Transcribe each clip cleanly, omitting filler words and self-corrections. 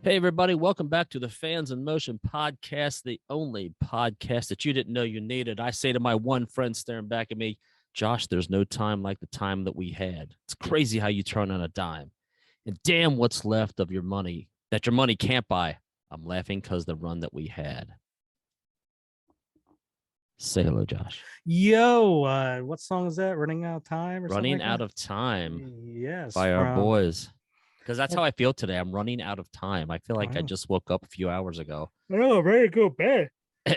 Hey, everybody, welcome back to the Fans in Motion podcast, the only podcast that you didn't know you needed. I say to my one friend staring back at me, Josh, there's no time like the time that we had. It's crazy how you turn on a dime. And damn what's left of your money that your money can't buy. I'm laughing because the run that we had. Say hello, Josh. Yo, what song is that? Running Out of Time or something Running like out that? of time Yes, by our from boys. Because that's how I feel today. I'm running out of time. I feel like I just woke up a few hours ago. Oh, ready to go bed.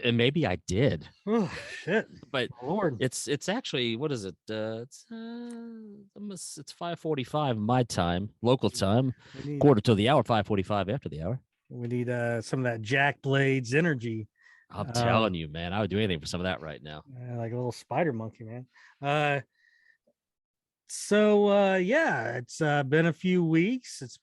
And maybe I did. Oh shit. But Lord. it's actually, what is it? It's 5:45 my time, local time, We need quarter to the hour, 5:45 after the hour. we need some of that Jack Blades energy. I'm telling you, man, I would do anything for some of that right now. Like a little spider monkey, man. So yeah, it's been a few weeks. It's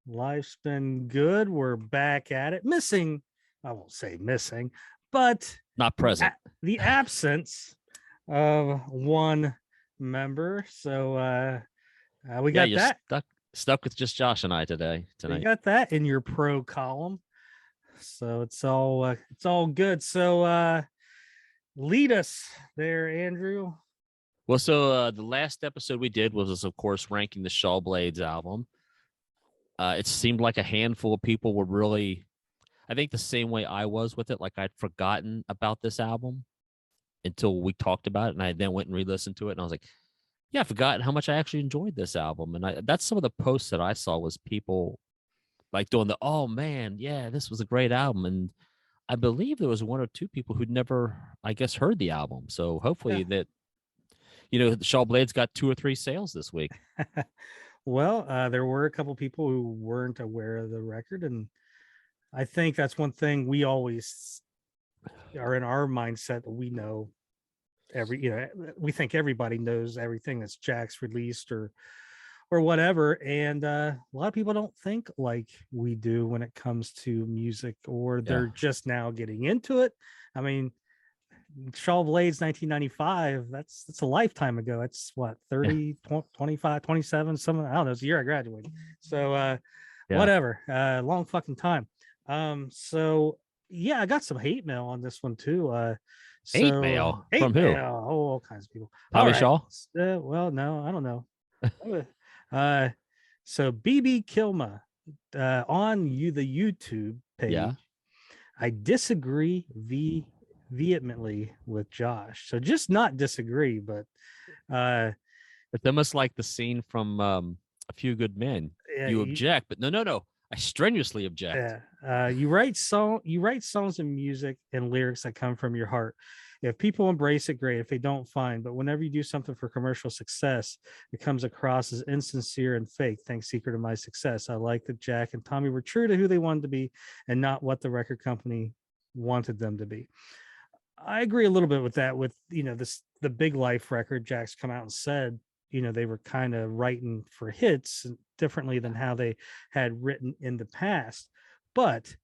life's been good. We're back at it. Missing, I won't say missing, but Not present. the absence of one member. So we got You're that. stuck with just Josh and I tonight. You got that in your pro column. So it's all good. So lead us there, Andrew. Well, so the last episode we did was, of course, ranking the Shaw Blades album. It seemed like a handful of people were really, I think, the same way I was with it. Like I'd forgotten about this album until we talked about it, and I then went and re-listened to it, and I was like, yeah, I forgot how much I actually enjoyed this album. And that's some of the posts that I saw was people like doing the, oh man, yeah, this was a great album. And I believe there was one or two people who'd never, I guess, heard the album. So hopefully that, the Shaw Blades got 2 or 3 sales this week. Well, there were a couple people who weren't aware of the record, and I think that's one thing we always are in our mindset that we know we think everybody knows everything that's Jack's released or whatever, and a lot of people don't think like we do when it comes to music, or they're just now getting into it. I mean, Shaw Blades 1995, that's a lifetime ago. That's what, 30, 25, 27, something. I don't know, it's the year I graduated. So whatever, long fucking time. So yeah, I got some hate mail on this one too. Hate mail from who? All kinds of people. Tommy Shaw? Well, no, I don't know. So BB Kilma on the YouTube page. Yeah. I disagree vehemently with Josh. So just not disagree, but it's almost like the scene from A Few Good Men. You object, but no. I strenuously object. You write songs and music and lyrics that come from your heart. If people embrace it, great. If they don't, fine. But whenever you do something for commercial success, it comes across as insincere and fake. Thanks, secret of my success. I like that Jack and Tommy were true to who they wanted to be and not what the record company wanted them to be. I agree a little bit with that. With the Big Life record, Jack's come out and said, they were kind of writing for hits differently than how they had written in the past. But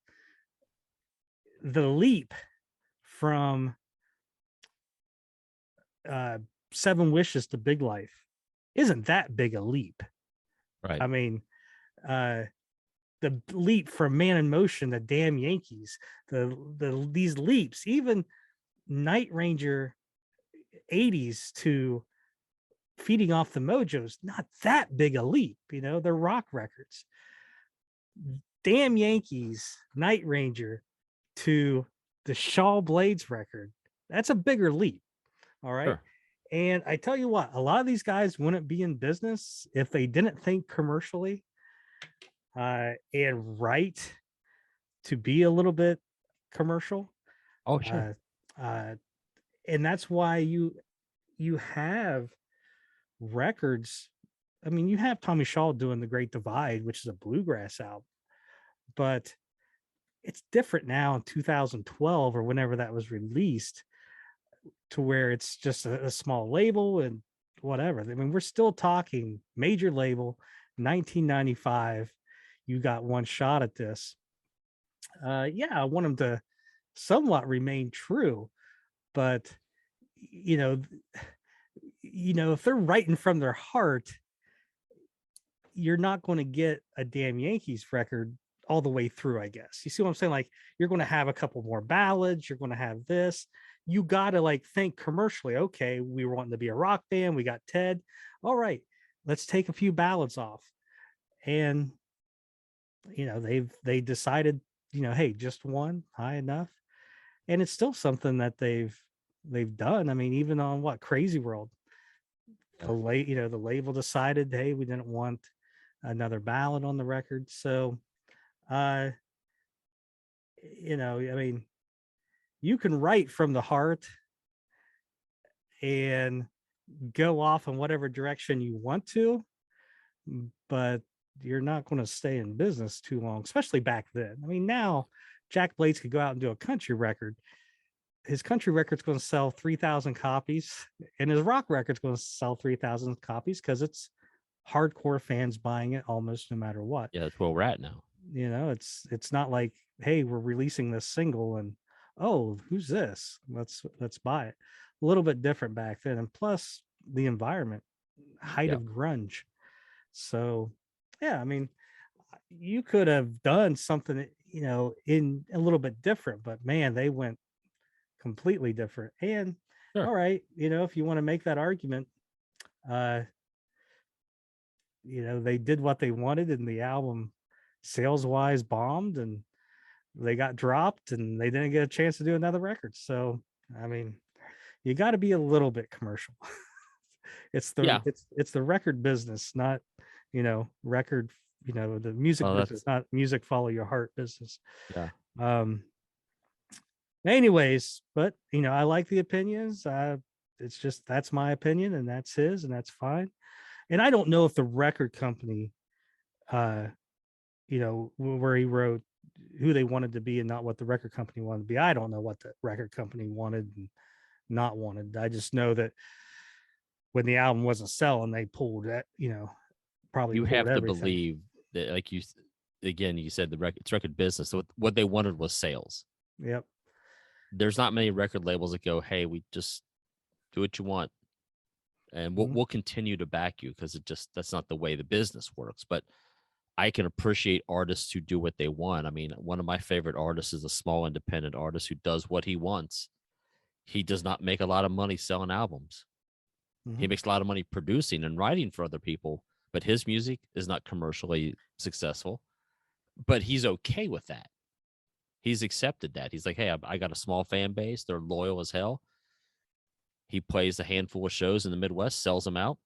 the leap from 7 Wishes to Big Life isn't that big a leap. Right. I mean, the leap from Man in Motion to Damn Yankees, these leaps, even Night Ranger 80s to Feeding Off the Mojo's not that big a leap. They're rock records. Damn Yankees, Night Ranger to the Shaw Blades record, that's a bigger leap. All right. Sure. And I tell you what, a lot of these guys wouldn't be in business if they didn't think commercially and write to be a little bit commercial. Oh, sure. And that's why you have records. I mean, you have Tommy Shaw doing The Great Divide, which is a bluegrass album, but it's different now in 2012 or whenever that was released, to where it's just a small label and whatever. I mean, we're still talking major label, 1995. You got one shot at this. I want them to somewhat remain true, but if they're writing from their heart, you're not going to get a Damn Yankees record all the way through, I guess. You see what I'm saying? Like, you're going to have a couple more ballads, you're going to have this. You got to like think commercially. Okay, we were wanting to be a rock band, we got Ted. All right, let's take a few ballads off. And they decided, hey, just one, high enough. And it's still something that they've done. I mean, even on what, Crazy World, the label decided, hey, we didn't want another ballad on the record. So I mean, you can write from the heart and go off in whatever direction you want to, but you're not going to stay in business too long, especially back then. I mean, now Jack Blades could go out and do a country record. His country record's going to sell 3,000 copies, and his rock record's going to sell 3,000 copies because it's hardcore fans buying it almost no matter what. Yeah, that's where we're at now. It's not like, hey, we're releasing this single and, oh, who's this? Let's buy it. A little bit different back then, and plus the environment, height of grunge. So yeah, I mean, you could have done something, in a little bit different, but man, they went completely different. And Sure. All right, if you want to make that argument, they did what they wanted, and the album sales wise bombed, and they got dropped, and they didn't get a chance to do another record. So I mean, you got to be a little bit commercial. It's the record business, not record, the music business, not music follow your heart business. Yeah. Anyways, but I like the opinions. It's just, that's my opinion, and that's his, and that's fine. And I don't know if the record company, where he wrote who they wanted to be and not what the record company wanted to be. I don't know what the record company wanted and not wanted. I just know that when the album wasn't selling, they pulled that, probably you have to everything. believe that, like you said, it's record business. So what they wanted was sales. Yep. There's not many record labels that go, hey, we just do what you want, and we'll continue to back you, because that's not the way the business works. But I can appreciate artists who do what they want. I mean, one of my favorite artists is a small independent artist who does what he wants. He does not make a lot of money selling albums. He makes a lot of money producing and writing for other people, but his music is not commercially successful. But he's okay with that. He's accepted that. He's like, hey, I got a small fan base. They're loyal as hell. He plays a handful of shows in the Midwest, sells them out,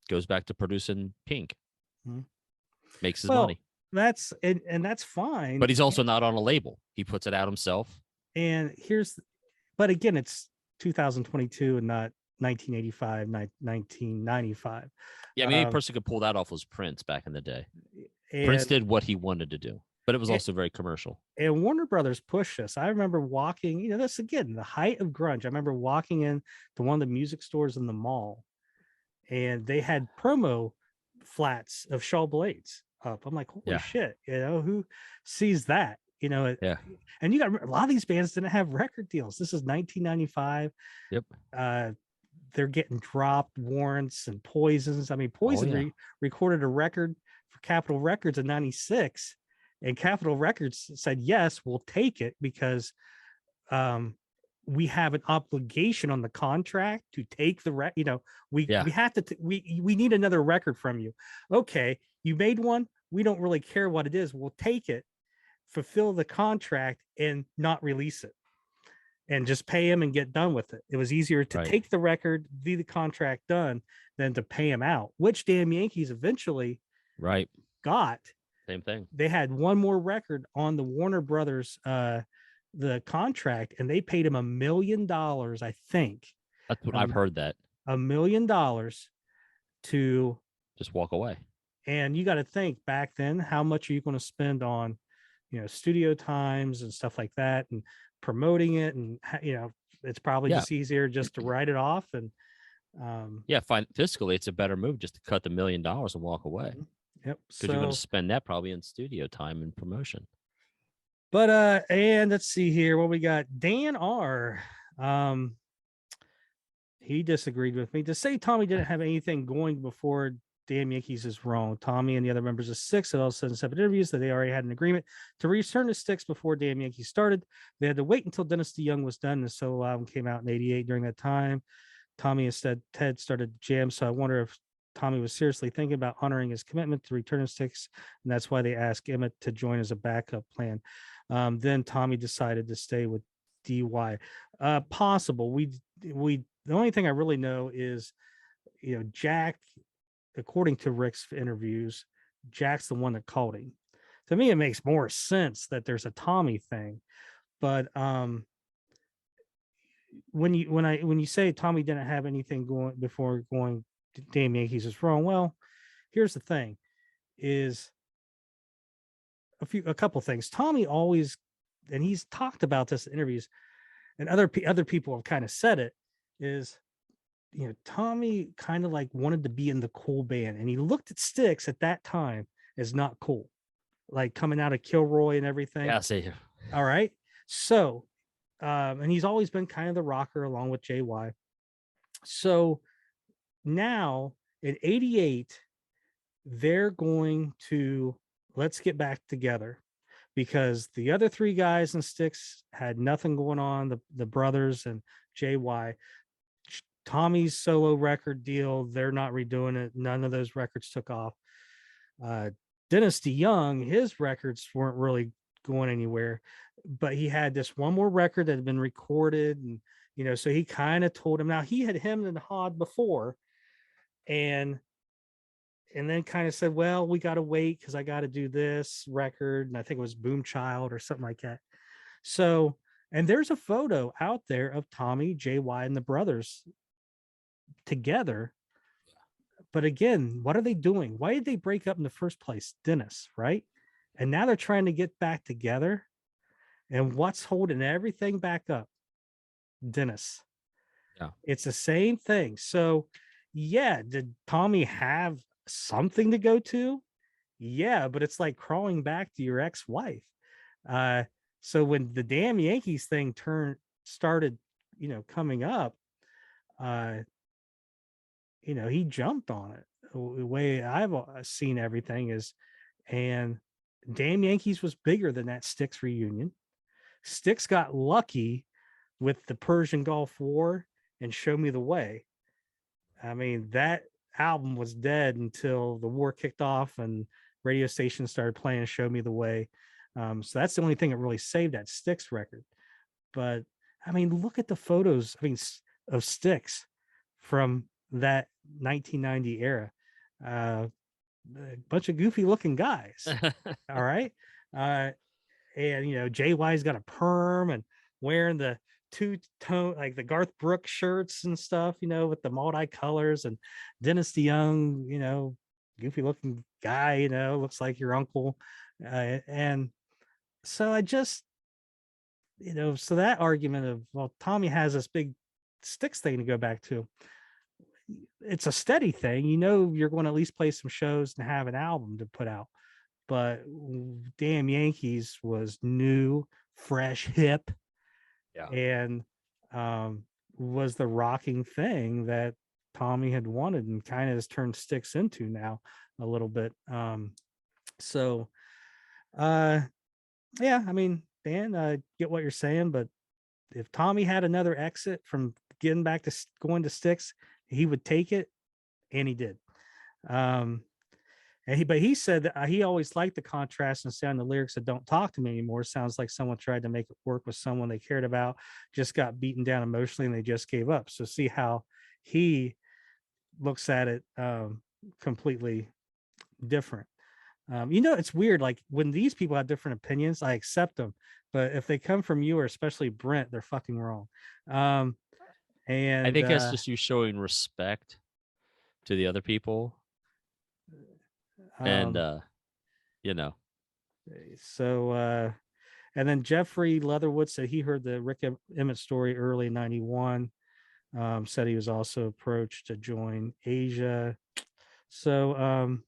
goes back to producing Pink, makes his money. That's fine. But he's also not on a label. He puts it out himself. And but again, it's 2022 and not 1985, 1995. Yeah, maybe a person could pull that off was Prince back in the day. Prince did what he wanted to do, but it was also very commercial. And Warner Brothers pushed us. I remember walking, that's again the height of grunge. I remember walking in to one of the music stores in the mall, and they had promo flats of Shaw Blades up. I'm like, holy shit, who sees that? Yeah. And you got a lot of these bands didn't have record deals. This is 1995. Yep. They're getting dropped, Warrants and Poisons. I mean, Poison recorded a record for Capitol Records in 96, and Capitol Records said, yes, we'll take it, because we have an obligation on the contract to take the we have to we need another record from you. Okay, you made one, we don't really care what it is, we'll take it, fulfill the contract, and not release it, and just pay him and get done with it. It was easier to take the record, be the contract done, than to pay him out, which damn Yankees eventually got. Same thing. They had one more record on the Warner Brothers the contract, and they paid him $1 million, I think. That's what I've heard, that $1 million to just walk away. And you got to think, back then, how much are you going to spend on studio times and stuff like that, and promoting it, and it's probably just easier just to write it off. And fine, fiscally it's a better move just to cut the $1 million and walk away. Yep. Because you're going to spend that probably in studio time and promotion. But and let's see here what we got. Dan R. He disagreed with me to say Tommy didn't have anything going before Damn Yankees is wrong. Tommy and the other members of Styx had all said in separate interviews that they already had an agreement to return to Styx before Damn Yankees started. They had to wait until Dynasty Young was done. The solo album came out in '88. During that time, Tommy instead Ted started Jam. So I wonder if Tommy was seriously thinking about honoring his commitment to return to Styx, and that's why they asked Emmett to join as a backup plan. Then Tommy decided to stay with DY. Possible. We the only thing I really know is, Jack, according to Rick's interviews, Jack's the one that called him. To me, it makes more sense that there's a Tommy thing. But when you say Tommy didn't have anything going before going to Damn Yankees is wrong, well, here's the thing: is a couple things. Tommy always, and he's talked about this in interviews, and other people have kind of said it, is, Tommy kind of like wanted to be in the cool band, and he looked at Styx at that time as not cool, like coming out of Kilroy and everything. Yeah, see you. All right. So, and he's always been kind of the rocker along with JY. So now in '88, they're going to let's get back together, because the other three guys in Styx had nothing going on. The brothers and JY. Tommy's solo record deal, they're not redoing it. None of those records took off. Dynasty Young, his records weren't really going anywhere, but he had this one more record that had been recorded, and so he kind of told him. Now he had hemmed and hawed before, and then kind of said, well, we got to wait because I got to do this record, and I think it was Boom Child or something like that. So, and there's a photo out there of Tommy, JY, and the brothers together. But again, what are they doing? Why did they break up in the first place? Dennis, right? And now they're trying to get back together. And what's holding everything back up? Dennis. Yeah. It's the same thing. So, yeah, did Tommy have something to go to? Yeah, but it's like crawling back to your ex-wife. So when the Damn Yankees thing started, coming up, he jumped on it. The way I've seen everything is, and Damn Yankees was bigger than that Styx reunion. Styx got lucky with the Persian Gulf War and Show Me the Way. I mean, that album was dead until the war kicked off and radio stations started playing Show Me the Way. So that's the only thing that really saved that Styx record. But I mean, look at the photos, of Styx from that 1990 era. A bunch of goofy looking guys. All right. And JY's got a perm and wearing the two-tone, like the Garth Brooks shirts and stuff, with the multi-colors, and Dynasty Young, goofy looking guy, looks like your uncle. And so I just, so that argument of, well, Tommy has this big Styx thing to go back to. It's a steady thing. You're going to at least play some shows and have an album to put out. But Damn Yankees was new, fresh, hip, and was the rocking thing that Tommy had wanted and kind of has turned Styx into now a little bit. Yeah, I mean, Dan, I get what you're saying, but if Tommy had another exit from getting back to going to Styx, he would take it, and he did. But he said that he always liked the contrast and sound. The lyrics that "Don't Talk to Me Anymore" sounds like someone tried to make it work with someone they cared about, just got beaten down emotionally, and they just gave up. So see how he looks at it, completely different. It's weird. Like when these people have different opinions, I accept them. But if they come from you, or especially Brent, they're fucking wrong. And I think that's just you showing respect to the other people. And so and then Jeffrey Leatherwood said he heard the Rick Emmett story early in '91. Said he was also approached to join Asia. So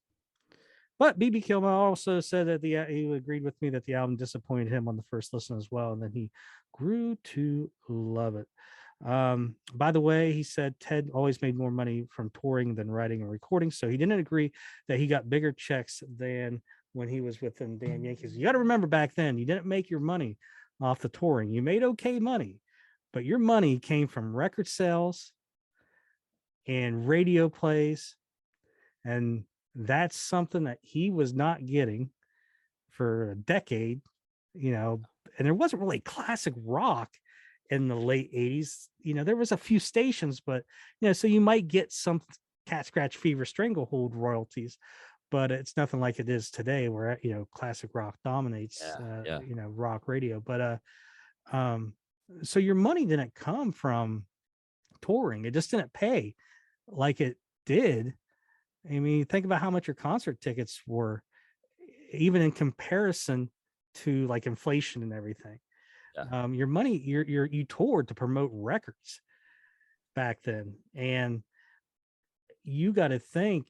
but BB Kilmer also said that he agreed with me that the album disappointed him on the first listen as well, and then he grew to love it. By the way, he said Ted always made more money from touring than writing and recording, so he didn't agree that he got bigger checks than when he was with the damn Yankees. You got to remember, back then you didn't make your money off the touring. You made okay money, but your money came from record sales and radio plays, and that's something that he was not getting for a decade, and there wasn't really classic rock in the late 80s. There was a few stations, but so you might get some Cat Scratch Fever Stranglehold royalties, but it's nothing like it is today where classic rock dominates Yeah. rock radio. But so your money didn't come from touring. It just didn't pay like it did. I mean, think about how much your concert tickets were, even in comparison to like inflation and everything. Yeah. Your money, you toured to promote records back then, and you got to think,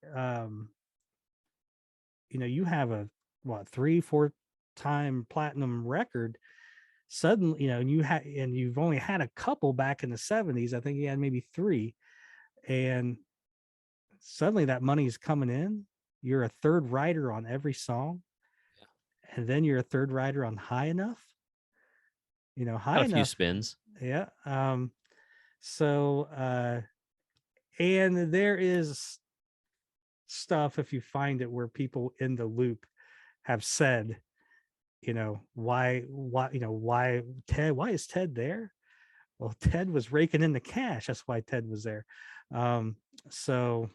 you have a 3-4 time platinum record suddenly, and you've only had a couple back in the 70s. I think you had maybe 3, and suddenly that money is coming in. You're a third writer on every song, and then you're a third writer on High Enough. High Got a Enough. few spins. Yeah. So and there is stuff, if you find it, where people in the loop have said, why Ted, why is Ted there? Well, Ted was raking in the cash. That's why Ted was there. So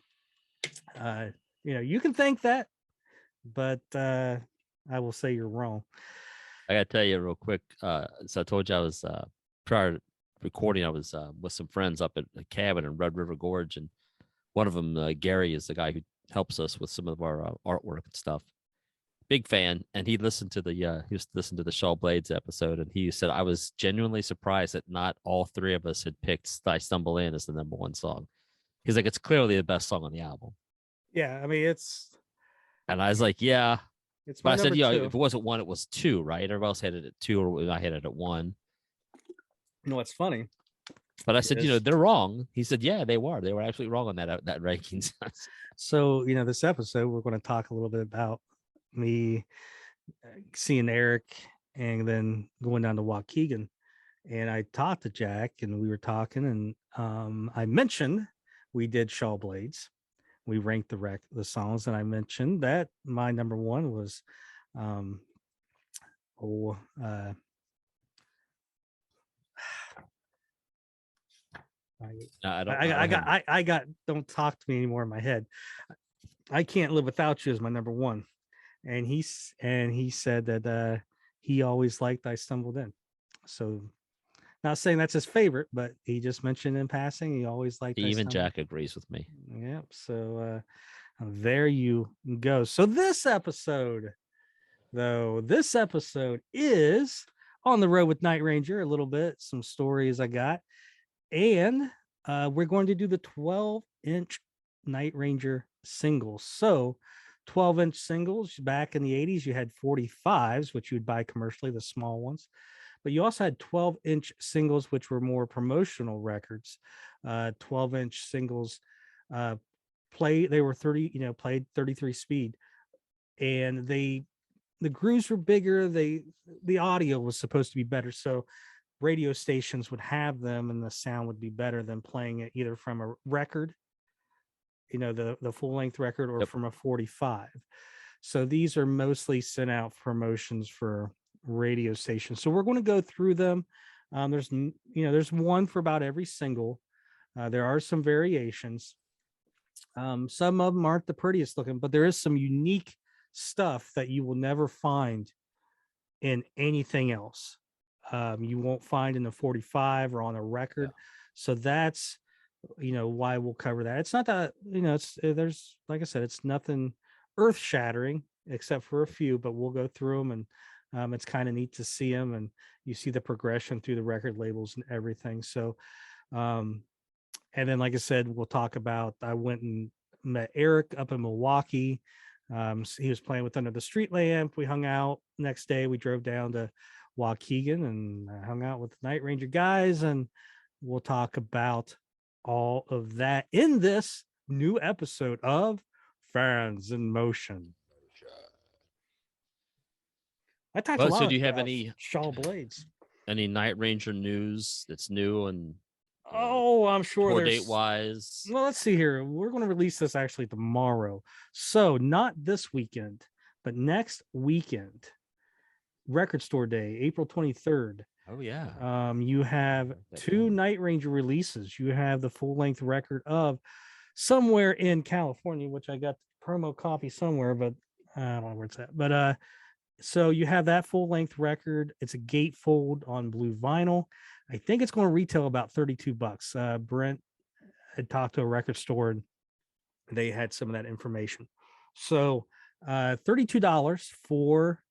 you can think that, but I will say you're wrong. I gotta tell you real quick. So I told you I was prior to recording, I was with some friends up at a cabin in Red River Gorge, and one of them, Gary, is the guy who helps us with some of our artwork and stuff. Big fan, and he listened to the Shaw Blades episode, and he said I was genuinely surprised that not all 3 of us had picked "I Stumble In" as the number 1 song. He's like, it's clearly the best song on the album. Yeah, I mean and I was like, yeah. It's but my I said, number 2. if it wasn't 1, it was 2, right? Everybody else had it at 2, or I had it at 1. What's funny? But I said, they're wrong. He said, yeah, they were. They were absolutely wrong on that rankings. So, this episode, we're going to talk a little bit about me seeing Eric and then going down to Waukegan. And I talked to Jack, and we were talking, and I mentioned we did Shaw Blades. We ranked the songs, and I mentioned that my number 1 was I got Don't Talk to Me Anymore in my head. I Can't Live Without You is my number 1. And he said that he always liked I Stumbled In. So not saying that's his favorite, but he just mentioned in passing he always liked even Jack agrees with me. Yeah. So there you go. So this episode is on the road with Night Ranger a little bit, some stories I got. And we're going to do the 12-inch Night Ranger singles. So 12-inch singles, back in the 80s, you had 45s, which you would buy commercially, the small ones. But you also had 12-inch singles, which were more promotional records. 12-inch singles they were 30, played 33 speed. And the grooves were bigger. The audio was supposed to be better. So radio stations would have them, and the sound would be better than playing it either from a record, the full length record, or from a 45. So these are mostly sent out promotions for radio stations. So we're going to go through them. There's one for about every single. There are some variations. Some of them aren't the prettiest looking, but there is some unique stuff that you will never find in anything else. You won't find in the 45 or on a record. Yeah. So that's, why we'll cover that. It's not that, there's, like I said, it's nothing earth shattering except for a few, but we'll go through them, and it's kind of neat to see them, and you see the progression through the record labels and everything. So, and then, like I said, we'll talk about, I went and met Eric up in Milwaukee. He was playing with Under the Streetlamp. We hung out. Next day, we drove down to Waukegan and hung out with the Night Ranger guys, and we'll talk about all of that in this new episode of Fans in Motion. I talked a Well, so lot do you have about Shaw Blades. any Night Ranger news that's new and I'm sure tour there's date wise? Well, let's see here. We're going to release this actually tomorrow. So not this weekend, but next weekend. Record Store Day, April 23rd. Oh yeah. You have two Night Ranger releases. You have the full-length record of Somewhere in California, which I got the promo copy somewhere, but I don't know where it's at. But so you have that full-length record. It's a gatefold on blue vinyl. I think it's going to retail about $32. Brent had talked to a record store and they had some of that information. So $32 for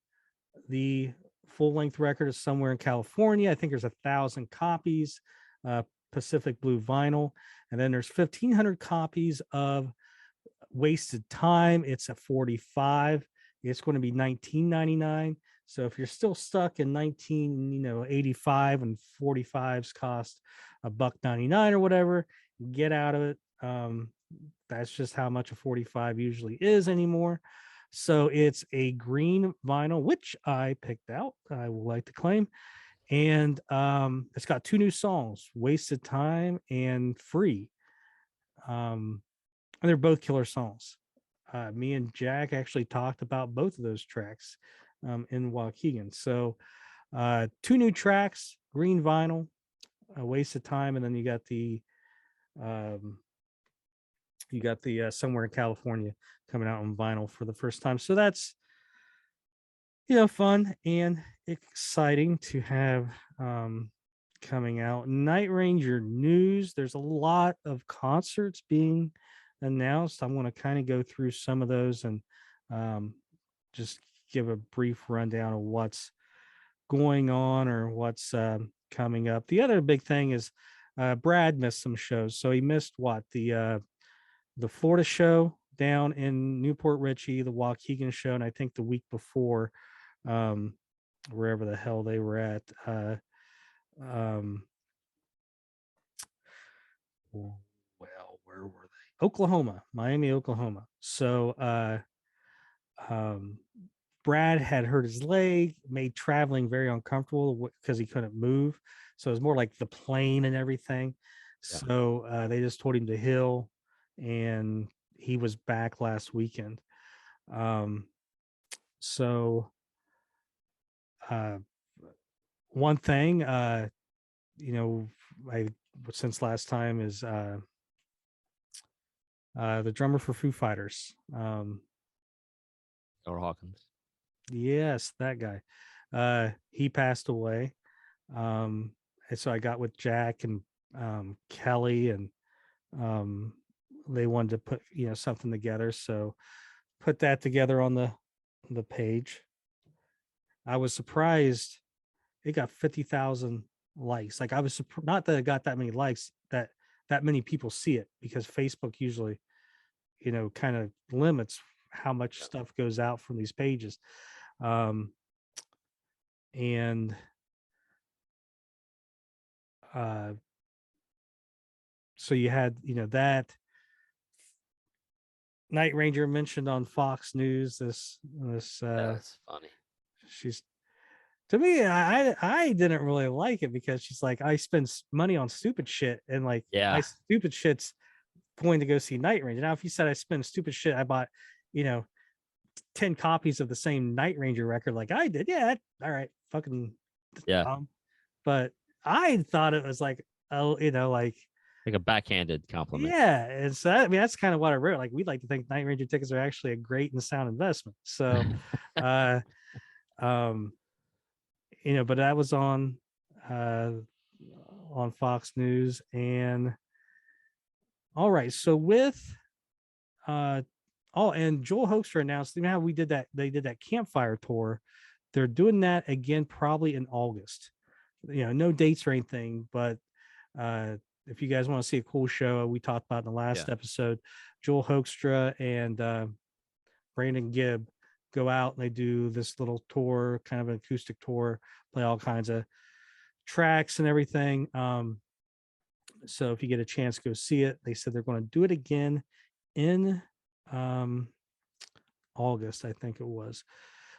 the full-length record is Somewhere in California. I think there's 1,000 copies, Pacific blue vinyl, and then there's 1,500 copies of Wasted Time. It's at $45. It's going to be $19.99. So if you're still stuck in 1985 and 45s cost $1.99 or whatever, get out of it. That's just how much a 45 usually is anymore. So it's a green vinyl, which I picked out, I would like to claim. And it's got two new songs, Wasted Time and Free. And they're both killer songs. Me and Jack actually talked about both of those tracks in Waukegan. So two new tracks, green vinyl, Wasted Time, and then you got the Somewhere in California coming out on vinyl for the first time. So that's fun and exciting to have coming out. Night Ranger news. There's a lot of concerts being announced. I'm going to kind of go through some of those and just give a brief rundown of what's going on or what's coming up. The other big thing is Brad missed some shows. So he missed the Florida show down in Newport Richey, the Waukegan show, and I think the week before, wherever the hell they were at, where were they? Oklahoma, Miami, Oklahoma. So Brad had hurt his leg, made traveling very uncomfortable because he couldn't move. So it was more like the plane and everything. Yeah. So they just told him to heal, and he was back last weekend. So one thing, since last time is the drummer for Foo Fighters. Or Hawkins. Yes, that guy. He passed away. And so I got with Jack and Kelly, and they wanted to put something together. So put that together on the page. I was surprised it got 50,000 likes. Like I was not that it got that many likes, that many people see it, because Facebook usually kind of limits how much stuff goes out from these pages. So you had that Night Ranger mentioned on Fox News. That's funny. She's, to me, I didn't really like it, because she's like, I spend money on stupid shit, and like my stupid shit's going to go see Night Ranger. Now if you said I spend stupid shit, I bought 10 copies of the same Night Ranger record like I did, all right, fucking but I thought it was like, like a backhanded compliment. Yeah, and so that's kind of what I wrote. Like, we'd like to think Night Ranger tickets are actually a great and sound investment. So but that was on Fox News. And all right, so with and Joel Hoekstra announced, how we did that, they did that campfire tour. They're doing that again probably in August. No dates or anything, but if you guys want to see a cool show, we talked about in the last episode, Joel Hoekstra and Brandon Gibb go out and they do this little tour, kind of an acoustic tour, play all kinds of tracks and everything. So if you get a chance, go see it. They said they're going to do it again in um, August, I think it was.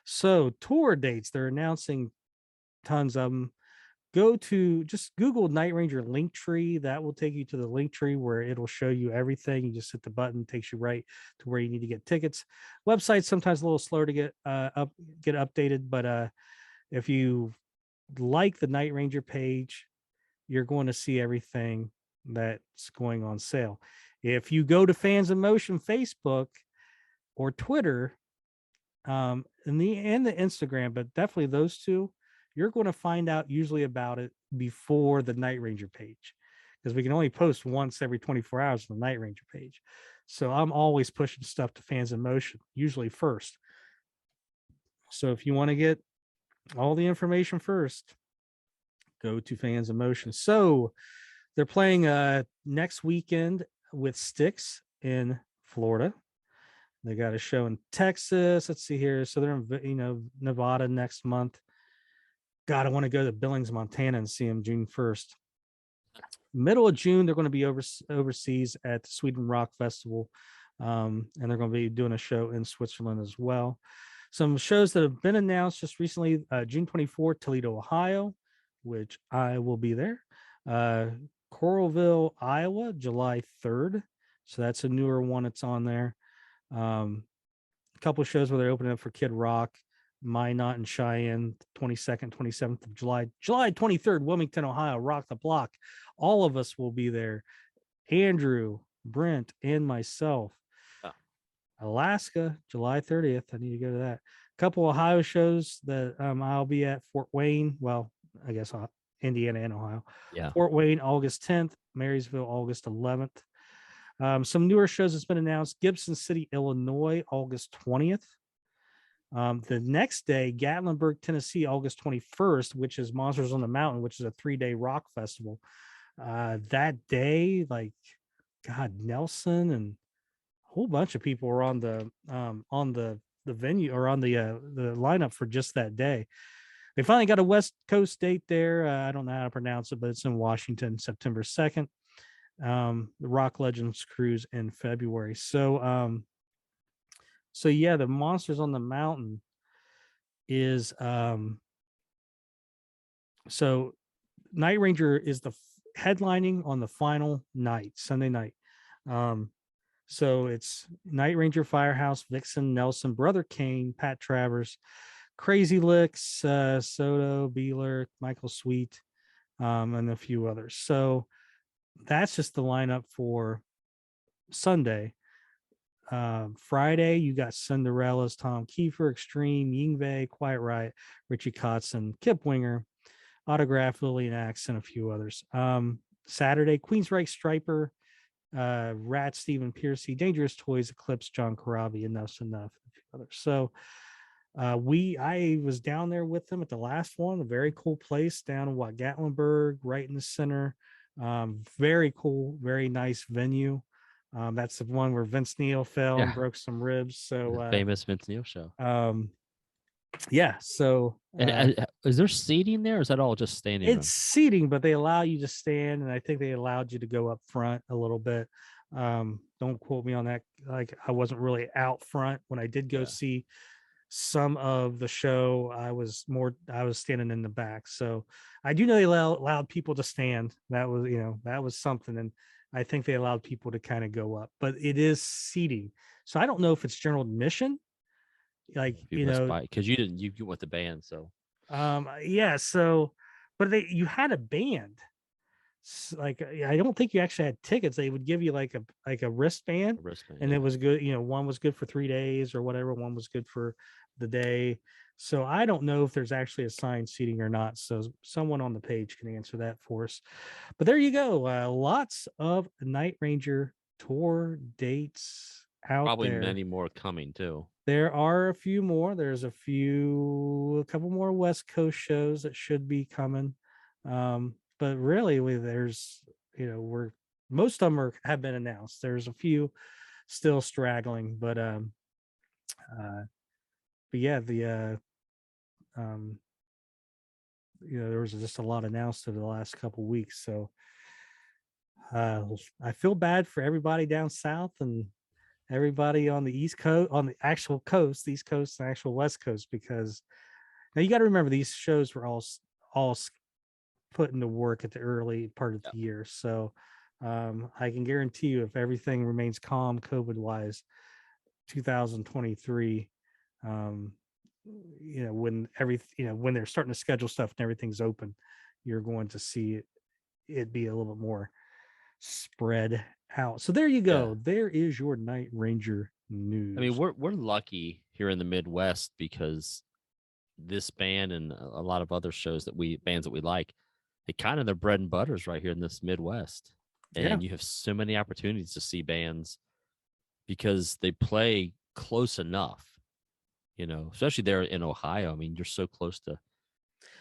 So tour dates, they're announcing tons of them. Go to just Google Night Ranger link tree. That will take you to the link tree where it'll show you everything. You just hit the button, takes you right to where you need to get tickets. Website's sometimes a little slower to get updated, but if you like the Night Ranger page, you're going to see everything that's going on sale. If you go to Fans in Motion Facebook or Twitter, and the Instagram, but definitely those two, you're going to find out usually about it before the Night Ranger page, because we can only post once every 24 hours on the Night Ranger page. So I'm always pushing stuff to Fans in Motion, usually first. So if you want to get all the information first, go to Fans in Motion. So they're playing next weekend with Styx in Florida. They got a show in Texas. Let's see here. So they're in, Nevada next month. God, I want to go to Billings, Montana and see them June 1st. Middle of June, they're going to be overseas at the Sweden Rock Festival. And they're going to be doing a show in Switzerland as well. Some shows that have been announced just recently, June 24th, Toledo, Ohio, which I will be there. Coralville, Iowa, July 3rd. So that's a newer one that's on there. A couple of shows where they're opening up for Kid Rock, Minot and Cheyenne, 22nd, 27th of July. July 23rd, Wilmington, Ohio, Rock the Block. All of us will be there. Andrew, Brent, and myself. Alaska, July 30th. I need to go to that. A couple Ohio shows that I'll be at Fort Wayne. Well, I guess Indiana and Ohio. Yeah. Fort Wayne, August 10th. Marysville, August 11th. Some newer shows that's been announced. Gibson City, Illinois, August 20th. The next day, Gatlinburg, Tennessee, August 21st, which is Monsters on the Mountain, which is a 3-day rock festival. That day, Nelson and a whole bunch of people were on the venue or on the lineup for just that day. They finally got a West Coast date there. I don't know how to pronounce it, but it's in Washington, September 2nd. The Rock Legends cruise in February. So yeah, the Monsters on the Mountain is so Night Ranger is the headlining on the final night, Sunday night. So it's Night Ranger, Firehouse, Vixen, Nelson, Brother Kane, Pat Travers, Crazy Licks, Soto, Beeler, Michael Sweet, and a few others. So that's just the lineup for Sunday. Friday, you got Cinderella's, Tom Kiefer, Extreme, Yingve, Quiet Riot, Richie Kotzen, Kip Winger, Autograph, Lillian Axe, and a few others. Saturday, Queensryche, Striper, Rat, Stephen Piercy, Dangerous Toys, Eclipse, John Corabi, Enough's Enough, and a few others. So I was down there with them at the last one, a very cool place down in Gatlinburg, right in the center. Very cool, very nice venue. That's the one where Vince Neil fell and broke some ribs. So the famous Vince Neil show. Yeah. So is there seating there? Or is that all just standing? It's seating, but they allow you to stand, and I think they allowed you to go up front a little bit. Don't quote me on that. Like, I wasn't really out front when I did go see some of the show. I was standing in the back. So I do know they allowed people to stand. That was something. And I think they allowed people to kind of go up, but it is seating. So I don't know if it's general admission, because you went the band. So yeah. So, but you had a band. I don't think you actually had tickets. They would give you like a wristband, and it was good. One was good for 3 days or whatever. One was good for the day. So I don't know if there's actually assigned seating or not. So someone on the page can answer that for us. But there you go. Lots of Night Ranger tour dates out probably there. Many more coming too. There are a few more. There's a couple more West Coast shows that should be coming. But really, there's most of them have been announced. There's a few still straggling, but yeah, the um, there was just a lot announced over the last couple weeks. So I feel bad for everybody down south and everybody on the East Coast, on the actual coast, East Coast and actual West Coast, because now you got to remember these shows were all put into work at the early part of the year. So I can guarantee you, if everything remains calm COVID wise, 2023, when when they're starting to schedule stuff and everything's open, you're going to see it be a little bit more spread out. So there you go. There is your Night Ranger news. I mean, we're lucky here in the Midwest because this band and a lot of other bands that we like, they kind of their bread and butters right here in this Midwest. And you have so many opportunities to see bands because they play close enough, especially there in Ohio. I mean, you're so close to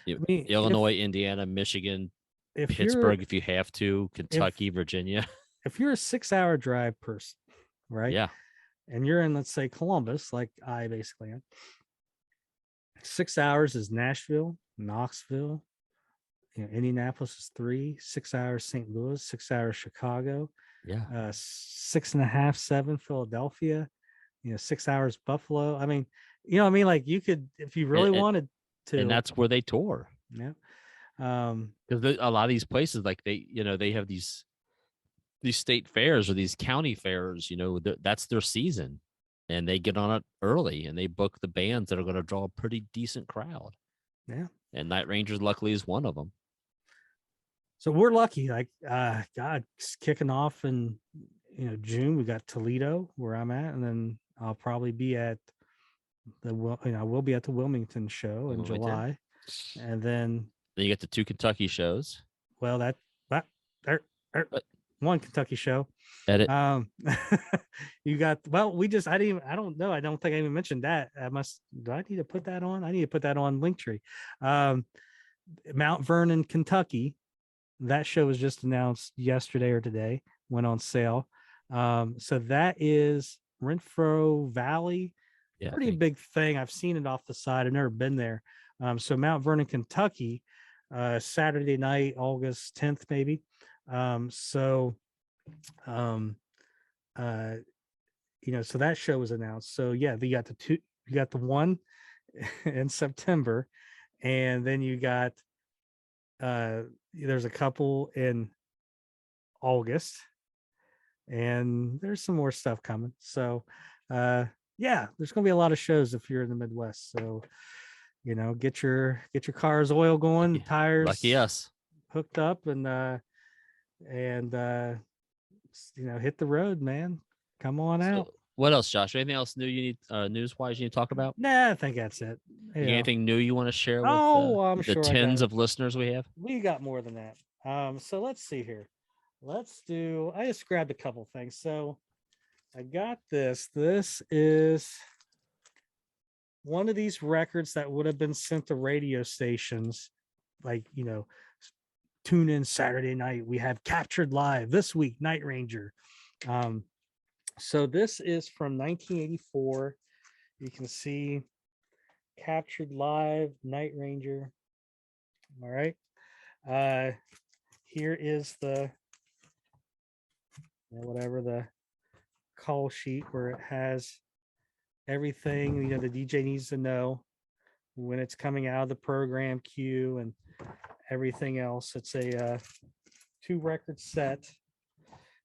Illinois, Indiana, Michigan, Pittsburgh, if you have to, Kentucky, Virginia. If you're a 6-hour drive person, right? Yeah. And you're in, let's say, Columbus, like I basically am. 6 hours is Nashville, Knoxville, Indianapolis is 3, 6 hours St. Louis, 6 hours Chicago, 6.5, 7 Philadelphia, 6 hours Buffalo. I mean, like you could, if you really wanted to, and that's where they tour. Yeah. Because a lot of these places, like they have these state fairs or these county fairs, that's their season, and they get on it early and they book the bands that are going to draw a pretty decent crowd. Yeah. And Night Rangers luckily is one of them. So we're lucky, like God, kicking off in June. We got Toledo where I'm at, and then I'll probably be at I will be at the Wilmington show in July, and then you get the 2 Kentucky shows. Well, one Kentucky show. Edit. You got, I don't know. I don't think I even mentioned that. Do I need to put that on? I need to put that on Linktree. Mount Vernon, Kentucky. That show was just announced yesterday or today, went on sale. So that is Renfro Valley. Pretty big thing. I've seen it off the side. I've never been there. So Mount Vernon, Kentucky, Saturday night, August 10th, maybe. So that show was announced. So yeah, you got the one in September, and then you got there's a couple in August, and there's some more stuff coming. So there's gonna be a lot of shows if you're in the Midwest. So get your car's oil going, tires lucky us, hooked up, and hit the road, man. Come on out. What else, Josh? Anything else new you need news-wise you need to talk about? Nah, I think that's it. Anything new you want to share with I'm the sure tens of listeners we have? We got more than that. So let's see here. I just grabbed a couple things. So I got this. This is one of these records that would have been sent to radio stations, like, tune in Saturday night. We have Captured Live this week, Night Ranger. So this is from 1984. You can see Captured Live, Night Ranger. All right. Here is the the call sheet where it has everything the DJ needs to know when it's coming out of the program queue and everything else. It's a 2-record set.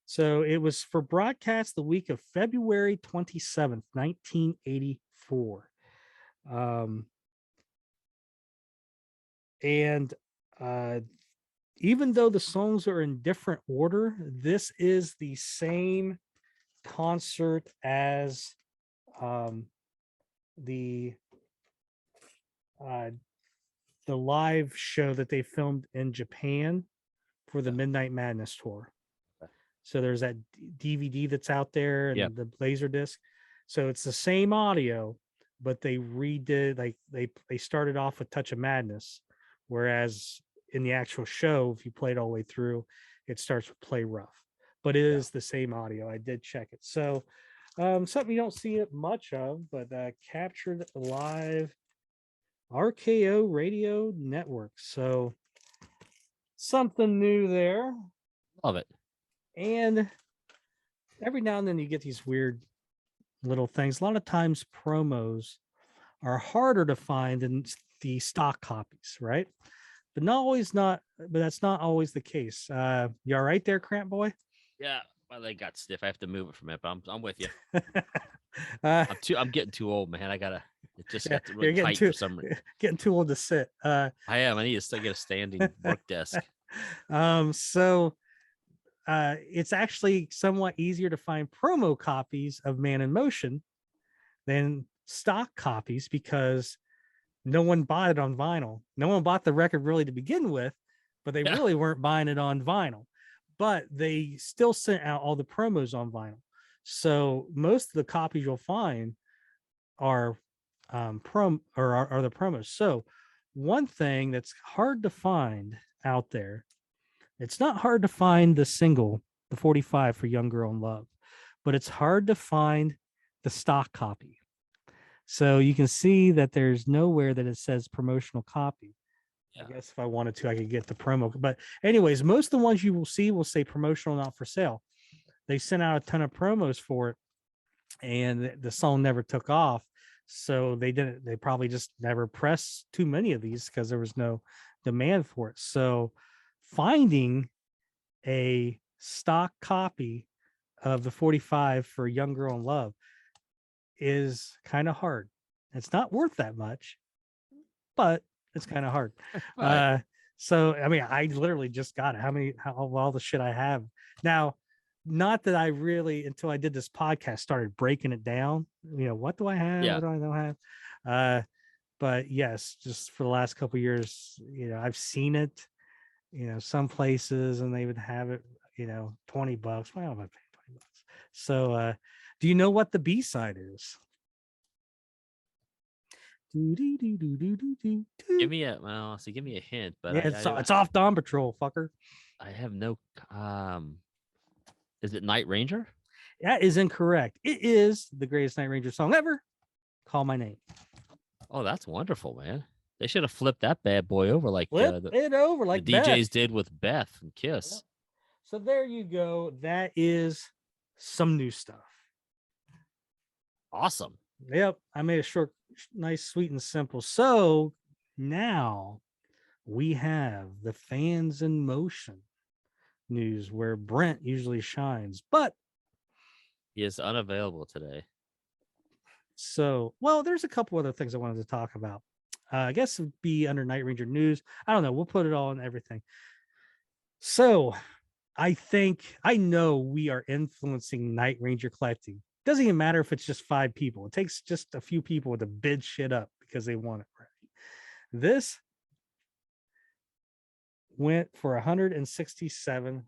So it was for broadcast the week of February 27th, 1984. And even though the songs are in different order, this is the same concert as the live show that they filmed in Japan for the Midnight Madness tour. So there's that DVD that's out there and the laser disc. So it's the same audio, but they redid, like they started off with Touch of Madness, whereas in the actual show, if you play it all the way through, it starts with Play Rough. But it is the same audio. I did check it. So Something you don't see it much of, but captured live RKO radio network. So something new there. Love it. And every now and then you get these weird little things. A lot of times promos are harder to find than the stock copies, right? But that's not always the case. You all right there, Cramp Boy? Yeah, my leg got stiff. I have to move it from it, but I'm with you. uh, I'm getting too old, man. It just yeah, got really you're tight for some reason. getting too old to sit. I am. I need to still get a standing work desk. So it's actually somewhat easier to find promo copies of Man in Motion than stock copies because no one bought it on vinyl. No one bought the record really to begin with, but they really weren't buying it on vinyl. But they still sent out all the promos on vinyl. So most of the copies you'll find are are the promos. So one thing that's hard to find out there, it's not hard to find the single, the 45 for Young Girl in Love, but it's hard to find the stock copy. So you can see that there's nowhere that it says promotional copy. Yeah. I guess if I wanted to, I could get the promo. But anyways, most of the ones you will see will say promotional, not for sale. They sent out a ton of promos for it, and the song never took off. So they probably just never pressed too many of these because there was no demand for it. So finding a stock copy of the 45 for Young Girl in Love is kind of hard. It's not worth that much, but it's kind of hard. So I mean, I literally just got it. How all the shit I have now. Not that I really, until I did this podcast, started breaking it down. What do I have? Yeah. What do I don't have? But yes, just for the last couple of years, I've seen it, some places, and they would have it, $20. Why am I paying $20? So, do you know what the B side is? Give me a hint. But yeah, it's off Dawn Patrol, fucker. I have no. Is it Night Ranger? That is incorrect. It is the greatest Night Ranger song ever. Call My Name. Oh, that's wonderful, man. They should have flipped that bad boy over like the DJs Beth did with Beth and Kiss. Yep. So there you go. That is some new stuff. Awesome. Yep. I made a short, nice, sweet, and simple. So now we have the Fans in Motion news where Brent usually shines, but he is unavailable today. So, well, there's a couple other things I wanted to talk about. I guess it'd be under Night Ranger news. I don't know. We'll put it all in everything. So I know we are influencing Night Ranger collecting. Doesn't even matter if it's just 5 people. It takes just a few people to bid shit up because they want it right. This went for $167,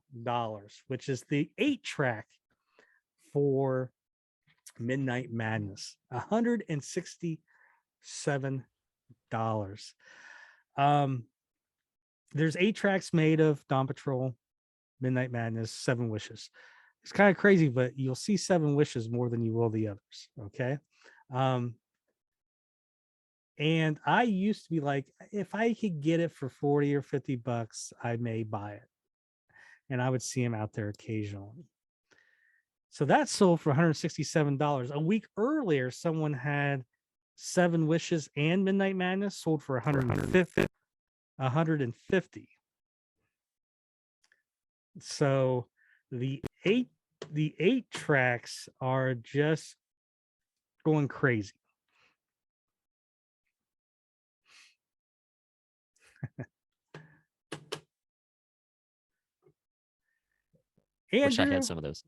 which is the 8-track for Midnight Madness. $167. There's 8 tracks made of Dawn Patrol, Midnight Madness, 7 Wishes. It's kind of crazy, but you'll see 7 Wishes more than you will the others. Okay. And I used to be like, if I could get it for $40 or $50, I may buy it. And I would see him out there occasionally. So that sold for $167. A week earlier, someone had 7 Wishes and Midnight Madness sold for $150. So the eight tracks are just going crazy. Andrew, wish I had some of those.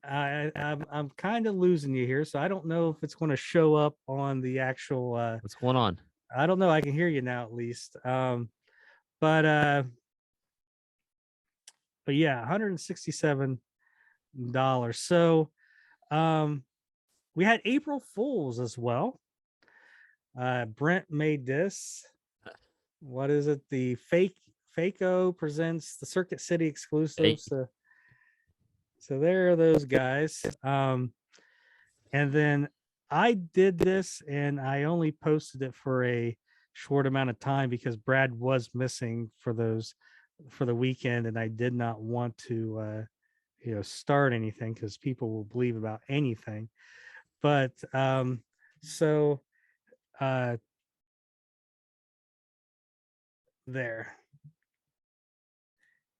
I'm kind of losing you here, so I don't know if it's going to show up on the actual. What's going on? I don't know. I can hear you now at least. But yeah, $167. So, we had April Fools as well. Brent made this. What is it? The Faco presents the Circuit City exclusives. So there are those guys. And then I did this, and I only posted it for a short amount of time because Brad was missing for the weekend, and I did not want to start anything because people will believe about anything. But so there.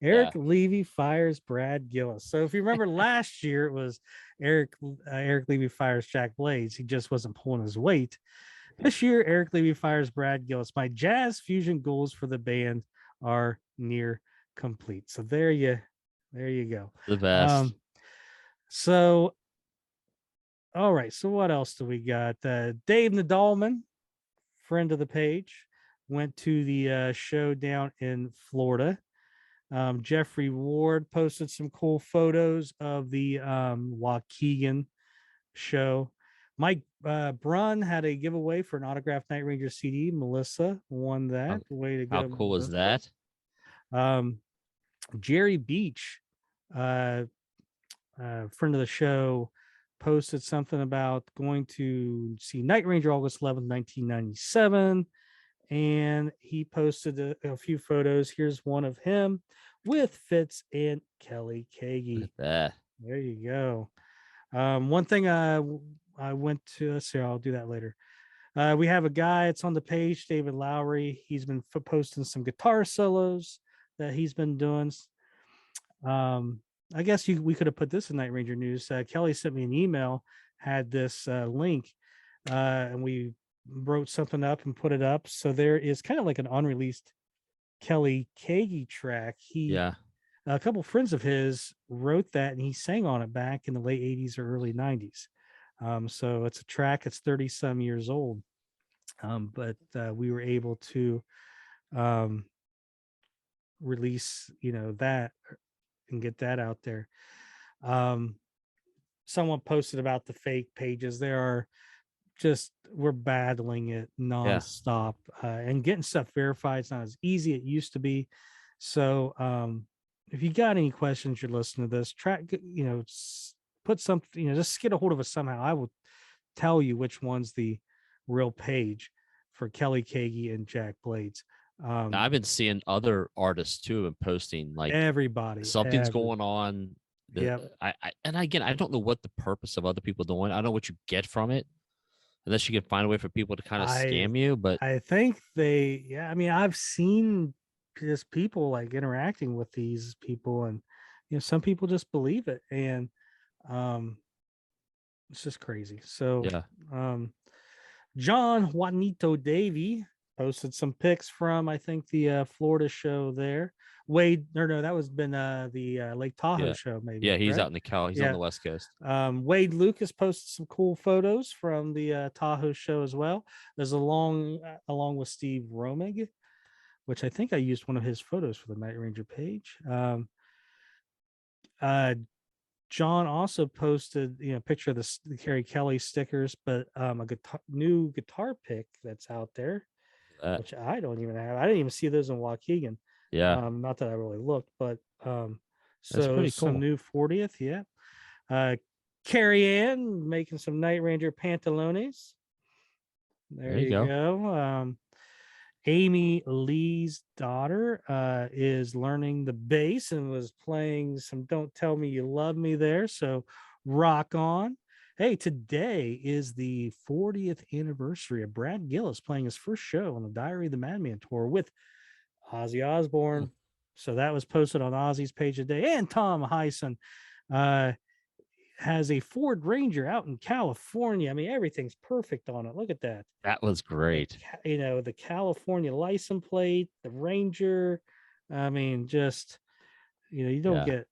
Eric Yeah. Levy fires Brad Gillis. So if you remember last year, it was Eric Levy fires Jack Blades. He just wasn't pulling his weight. This year, Eric Levy fires Brad Gillis. My jazz fusion goals for the band are near complete. So there you go. The best. So all right. So what else do we got? Dave Nadalman, friend of the page, went to the show down in Florida. Jeffrey Ward posted some cool photos of the Waukegan show. Mike Brunn had a giveaway for an autographed Night Ranger CD. Melissa won that. Way to go. How cool is Melissa. that? Jerry Beach, friend of the show, posted something about going to see Night Ranger August 11th, 1997. And he posted a few photos. Here's one of him with Fitz and Kelly Kagi. Look at that. There you go. One thing I went to, let's see, I'll do that later. We have a guy, it's on the page, David Lowry. He's been posting some guitar solos that he's been doing. I guess we could have put this in Night Ranger News. Kelly sent me an email, had this link, and we wrote something up and put it up. So there is kind of like an unreleased Kelly Kagi track. A couple friends of his wrote that, and he sang on it back in the late 80s or early 90s. So it's a track that's 30 some years old. But we were able to release, that and get that out there. Someone posted about the fake pages. We're battling it nonstop, and getting stuff verified. It's not as easy it used to be. So if you got any questions, you're listening to this, put something, just get a hold of us somehow. I will tell you which one's the real page for Kelly Kagi and Jack Blades. I've been seeing other artists too and posting like everybody something's going on. Yeah. I don't know what the purpose of other people doing. I don't know what you get from it, unless you can find a way for people to kind of scam you. But I think I've seen just people like interacting with these people, and some people just believe it, and it's just crazy. So John Juanito Davey posted some pics from, I think, the Florida show there. Wade, no, that was been the Lake Tahoe show, maybe. Yeah, he's right? out in the Cal. He's on the West Coast. Wade Lucas posted some cool photos from the Tahoe show as well. There's along with Steve Romig, which I think I used one of his photos for the Night Ranger page. John also posted, a picture of the Carrie Kelly stickers, but a new guitar pick that's out there, which I don't even have. I didn't even see those in Waukegan. Yeah. Not that I really looked, but That's so pretty some cool. new 40th. Yeah. Carrie Ann making some Night Ranger pantalones. There you go. Amy Lee's daughter is learning the bass and was playing some Don't Tell Me You Love Me there. So rock on. Hey, today is the 40th anniversary of Brad Gillis playing his first show on the Diary of the Madman tour with Ozzy Osbourne. So that was posted on Ozzy's page today. And Tom Hyson has a Ford Ranger out in California. I mean, everything's perfect on it. Look at that. That was great. The California license plate, the Ranger. I mean, just you don't get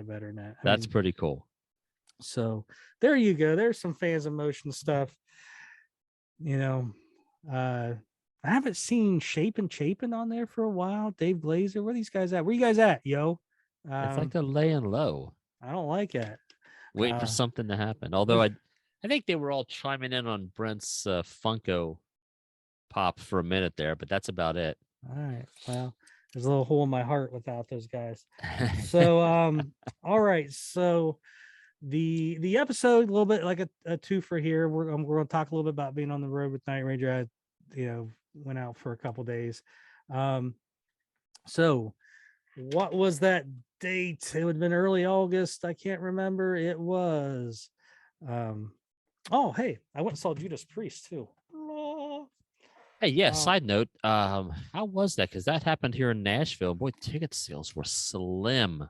better than that. That's pretty cool. So there you go. There's some Fans of Motion stuff. I haven't seen Shapin' Chapin on there for a while. Dave Glazer, where are these guys at? Where you guys at, yo? It's like they're laying low. I don't like it. Waiting for something to happen. Although I think they were all chiming in on Brent's Funko Pop for a minute there, but that's about it. All right. Well, there's a little hole in my heart without those guys. So, all right. So the episode a little bit like a two for here. We're going to talk a little bit about being on the road with Night Ranger. Went out for a couple days. So what was that date? It would have been early August. I can't remember. It was oh, hey, I went and saw Judas Priest too. Hey, yeah. Side note, how was that? Because that happened here in Nashville. Boy, ticket sales were slim,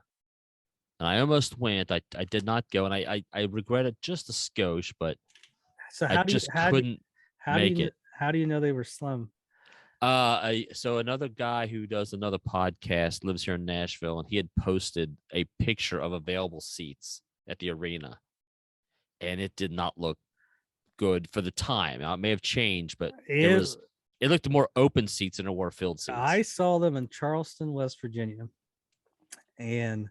and I almost went. I did not go, and I regret it just a skosh, but so I just couldn't make it. How do you know they were slim? So another guy who does another podcast lives here in Nashville, and he had posted a picture of available seats at the arena, and it did not look good for the time. Now, it may have changed, but it looked more open seats than it were filled seats. I saw them in Charleston, West Virginia, and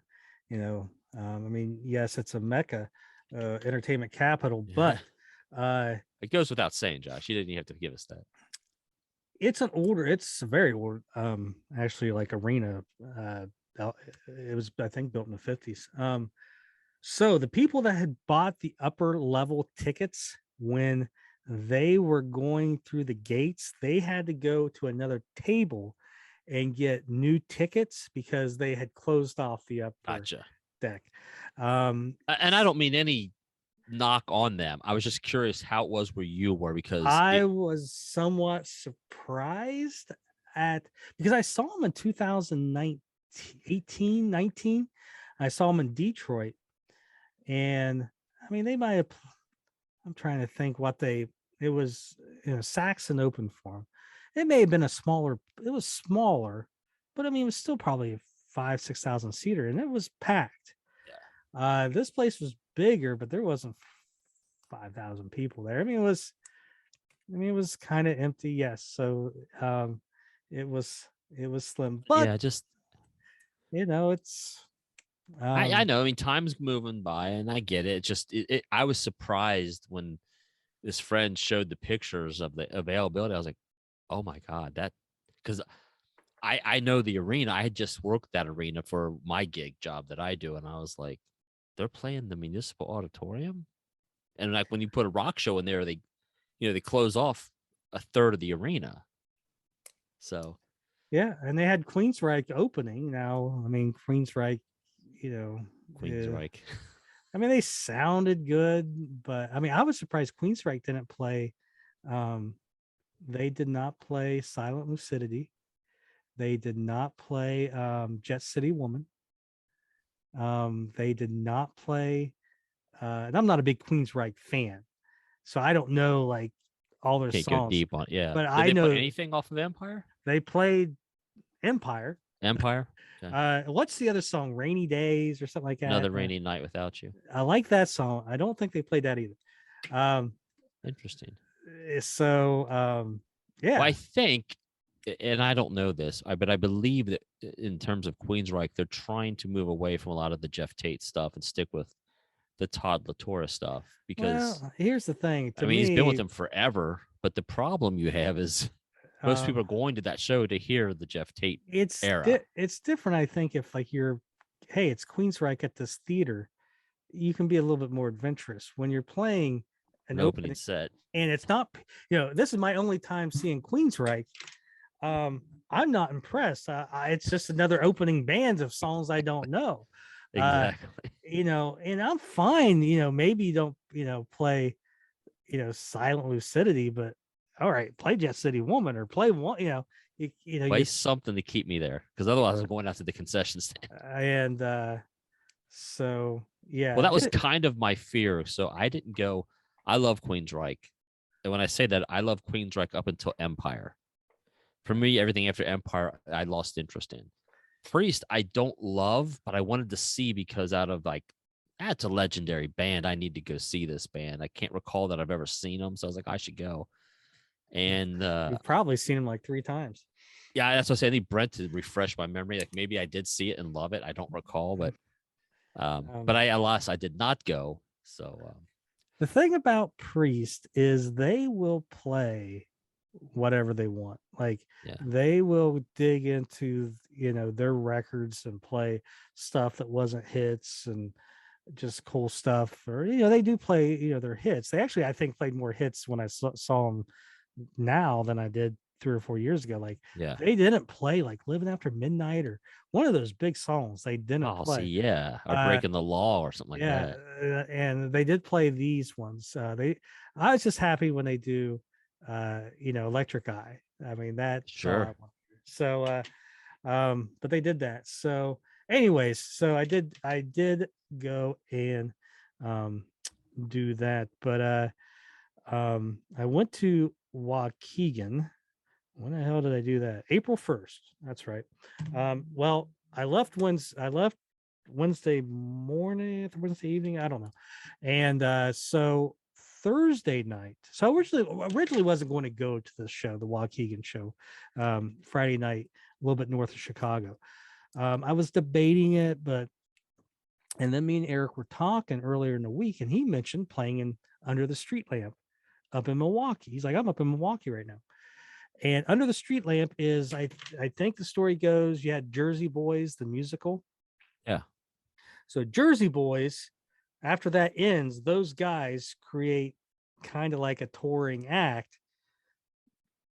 I mean, yes, it's a mecca, entertainment capital, but it goes without saying, Josh. You didn't have to give us that. It's a very old, actually, like arena. It was, I think, built in the 50s. So the people that had bought the upper level tickets when they were going through the gates, they had to go to another table and get new tickets because they had closed off the upper deck. And I don't mean any knock on them. I was just curious how it was where you were, because I was somewhat surprised because I saw them in 2018, 19. I saw them in Detroit, and I mean, they might have, I'm trying to think it was, Saxon open for them. It may have been it was smaller, but I mean, it was still probably 5,000-6,000 seater, and it was packed. Yeah. This place was bigger, but there wasn't 5,000 people there. I mean, it was kind of empty. Yes. So, it was slim, but yeah, just, it's, I know. I mean, time's moving by, and I get it. It just, I was surprised when this friend showed the pictures of the availability. I was like, oh my God, because I know the arena. I had just worked that arena for my gig job that I do. And I was like, they're playing the municipal auditorium. And like when you put a rock show in there, they close off a third of the arena. So, yeah. And they had Queensryche opening. Now, I mean, Queensryche, Queensryche. I mean, they sounded good, but I mean, I was surprised Queensryche didn't play. They did not play Silent Lucidity. They did not play Jet City Woman. They did not play, and I'm not a big Queensryche fan, so I don't know like all their Can't songs. go deep on it. Yeah, but did I they know play anything off of Empire. They played Empire. Okay. What's the other song? Rainy Days or something like that. Another Rainy Night Without You. I like that song. I don't think they played that either. Interesting. So, yeah. Well, I think, and I don't know this, but I believe that in terms of Queensryche, they're trying to move away from a lot of the Jeff Tate stuff and stick with the Todd LaTorra stuff. Because here's the thing. I mean, he's been with them forever, but the problem you have is most people are going to that show to hear the Jeff Tate era. It's different, I think, if like it's Queensryche at this theater, you can be a little bit more adventurous when you're playing an opening set, and it's not. This is my only time seeing Queensryche. I'm not impressed. It's just another opening band of songs I don't know. Exactly. And I'm fine. Maybe you don't play, Silent Lucidity, but all right, play Jet City Woman or play one, play something to keep me there, because otherwise I'm going out to the concession stand. And so, yeah. Well, that was kind of my fear. So I didn't go. I love Queensryche. And when I say that, I love Queensryche up until Empire. For me, everything after Empire, I lost interest in. Priest, I don't love, but I wanted to see because out of like, that's a legendary band. I need to go see this band. I can't recall that I've ever seen them. So I was like, I should go. And you've probably seen him like 3 times. Yeah, that's what I say. I need Brent to refresh my memory. Like maybe I did see it and love it. I don't recall, but I did not go. So the thing about Priest is they will play whatever they want. Like they will dig into their records and play stuff that wasn't hits, and just cool stuff. Or they do play their hits. They actually, I think, played more hits when I saw them now than I did 3 or 4 years ago. Like Yeah. they didn't play like "Living After Midnight" or one of those big songs. They didn't Oh, see, play. yeah, or Uh, breaking the law or something like yeah, that. and they did play these ones. I was just happy when they do, Electric Eye. I mean, that's all I Sure. want. So, but they did that. So, anyways, so I did go and um do that, but I went to Waukegan. When the hell did I do that? April 1st. That's right. Well, I left Wednesday morning, Wednesday evening, I don't know. And so Thursday night. So originally wasn't going to go to the show, the Waukegan show, Friday night, a little bit north of Chicago. I was debating it, but and then me and Eric were talking earlier in the week, and he mentioned playing in Under the Streetlamp up in Milwaukee. He's like, I'm up in Milwaukee right now. And Under the Streetlamp is, I think the story goes, you had Jersey Boys, the musical. Yeah. So Jersey Boys, after that ends, those guys create kind of like a touring act,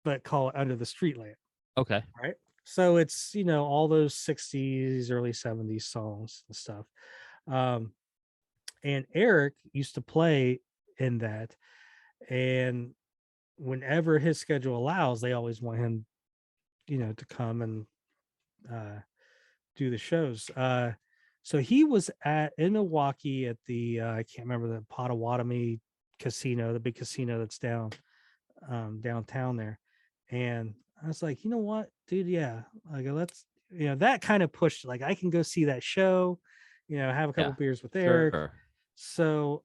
but call it Under the Streetlamp. Okay. Right. So it's, all those 60s, early 70s songs and stuff. Um, and Eric used to play in that. And whenever his schedule allows, they always want him, to come and uh, do the shows. So he was in Milwaukee at the I can't remember, the Potawatomi casino, the big casino that's downtown there. And I was like, you know what, dude, yeah, like let's, that kind of pushed, like I can go see that show, have a couple Yeah. beers with Eric. Sure. So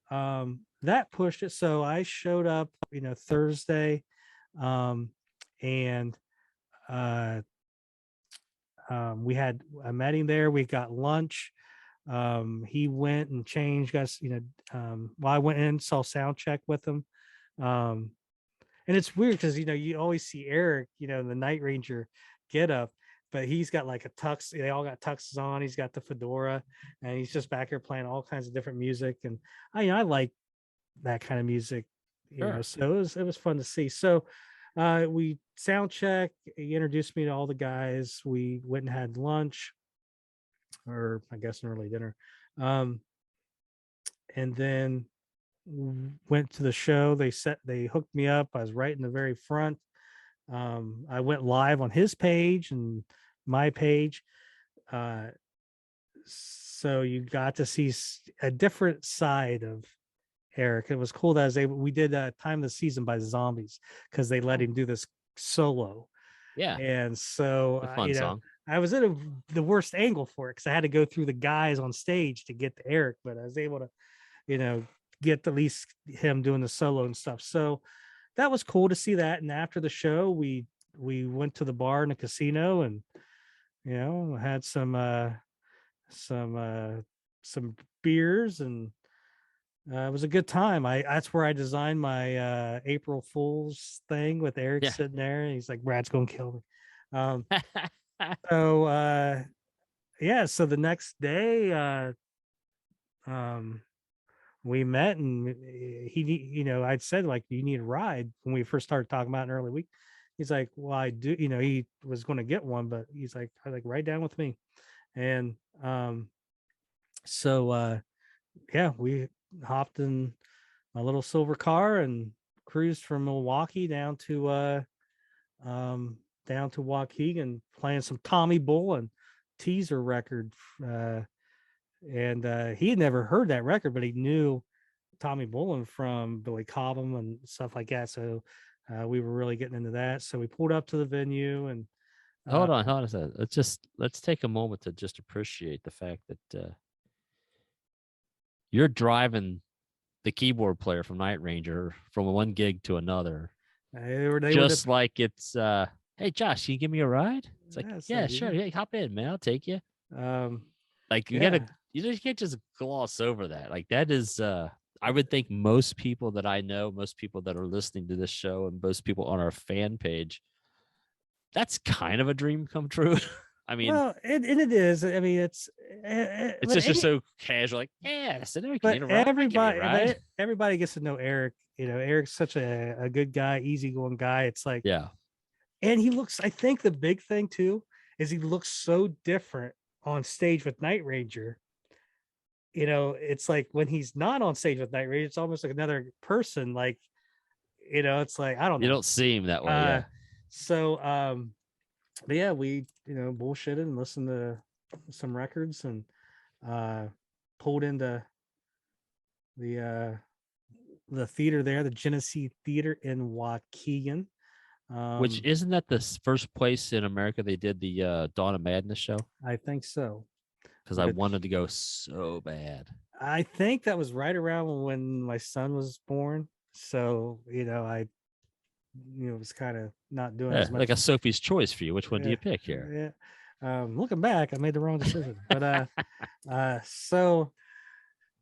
that pushed it. So I showed up, Thursday, and uh I met him there. We got lunch. He went and changed us, well, I went in, saw sound check with him. Um, and it's weird because you always see Eric, in the Night Ranger get up, but he's got like a tux. They all got tuxes on. He's got the fedora, and he's just back here playing all kinds of different music. And I like that kind of music, Sure. so it was fun to see. So we sound check. He introduced me to all the guys. We went and had lunch, or I guess an early dinner, um, and then went to the show. They hooked me up. I was right in the very front. I went live on his page and my page. Uh, so you got to see a different side of Eric. It was cool that we did Time of the Season by Zombies because they let Oh, him do this solo. yeah. And so, A fun song. I was in the worst angle for it because I had to go through the guys on stage to get to Eric, but I was able to, get at least him doing the solo and stuff. So that was cool to see that. And after the show, we went to the bar in the casino and, had some some beers, and it was a good time. That's where I designed my April Fool's thing with Eric Yeah. sitting there. And he's like, Brad's gonna kill me. Um, so yeah, so the next day, um, we met, and I'd said, like, you need a ride when we first started talking about an early week. He's like, well, I do. He was going to get one, but he's like, I like ride down with me. And so yeah, we hopped in my little silver car and cruised from Milwaukee down to Waukegan, playing some Tommy Bull and Teaser record. And he had never heard that record, but he knew Tommy Bullen from Billy Cobham and stuff like that. So we were really getting into that. So we pulled up to the venue, and Hold on a second. Let's take a moment to just appreciate the fact that you're driving the keyboard player from Night Ranger from one gig to another, they just like it's hey Josh, can you give me a ride? It's like, yeah, so, yeah, sure, yeah, hop in, man, I'll take you. Like yeah. you can't just gloss over that. Like that is I would think most people that I know, most people that are listening to this show, and most people on our fan page, that's kind of a dream come true. I mean, Well, and it is. I mean, it's just so casual. Like, yeah, so we can but interrupt. I give you a everybody, ride. everybody gets to know Eric. Eric's such a good guy, easygoing guy. It's like, Yeah. and he looks. I think the big thing too is he looks so different on stage with Night Ranger. It's like when he's not on stage with Night Ranger, it's almost like another person. Like, it's like I don't You know. don't see him that way. Uh, Yeah. so but yeah, we bullshitted and listened to some records and uh pulled into the the theater there, the Genesee Theatre in Waukegan. Which isn't that the first place in America they did the Dawn of Madness show? I think so. Because I Which wanted to go so bad. I think that was right around when my son was born. So, I was kind of not doing Yeah, as like much. a Sophie's choice for you. Which one do Yeah, you pick here? yeah. Looking back, I made the wrong decision. But so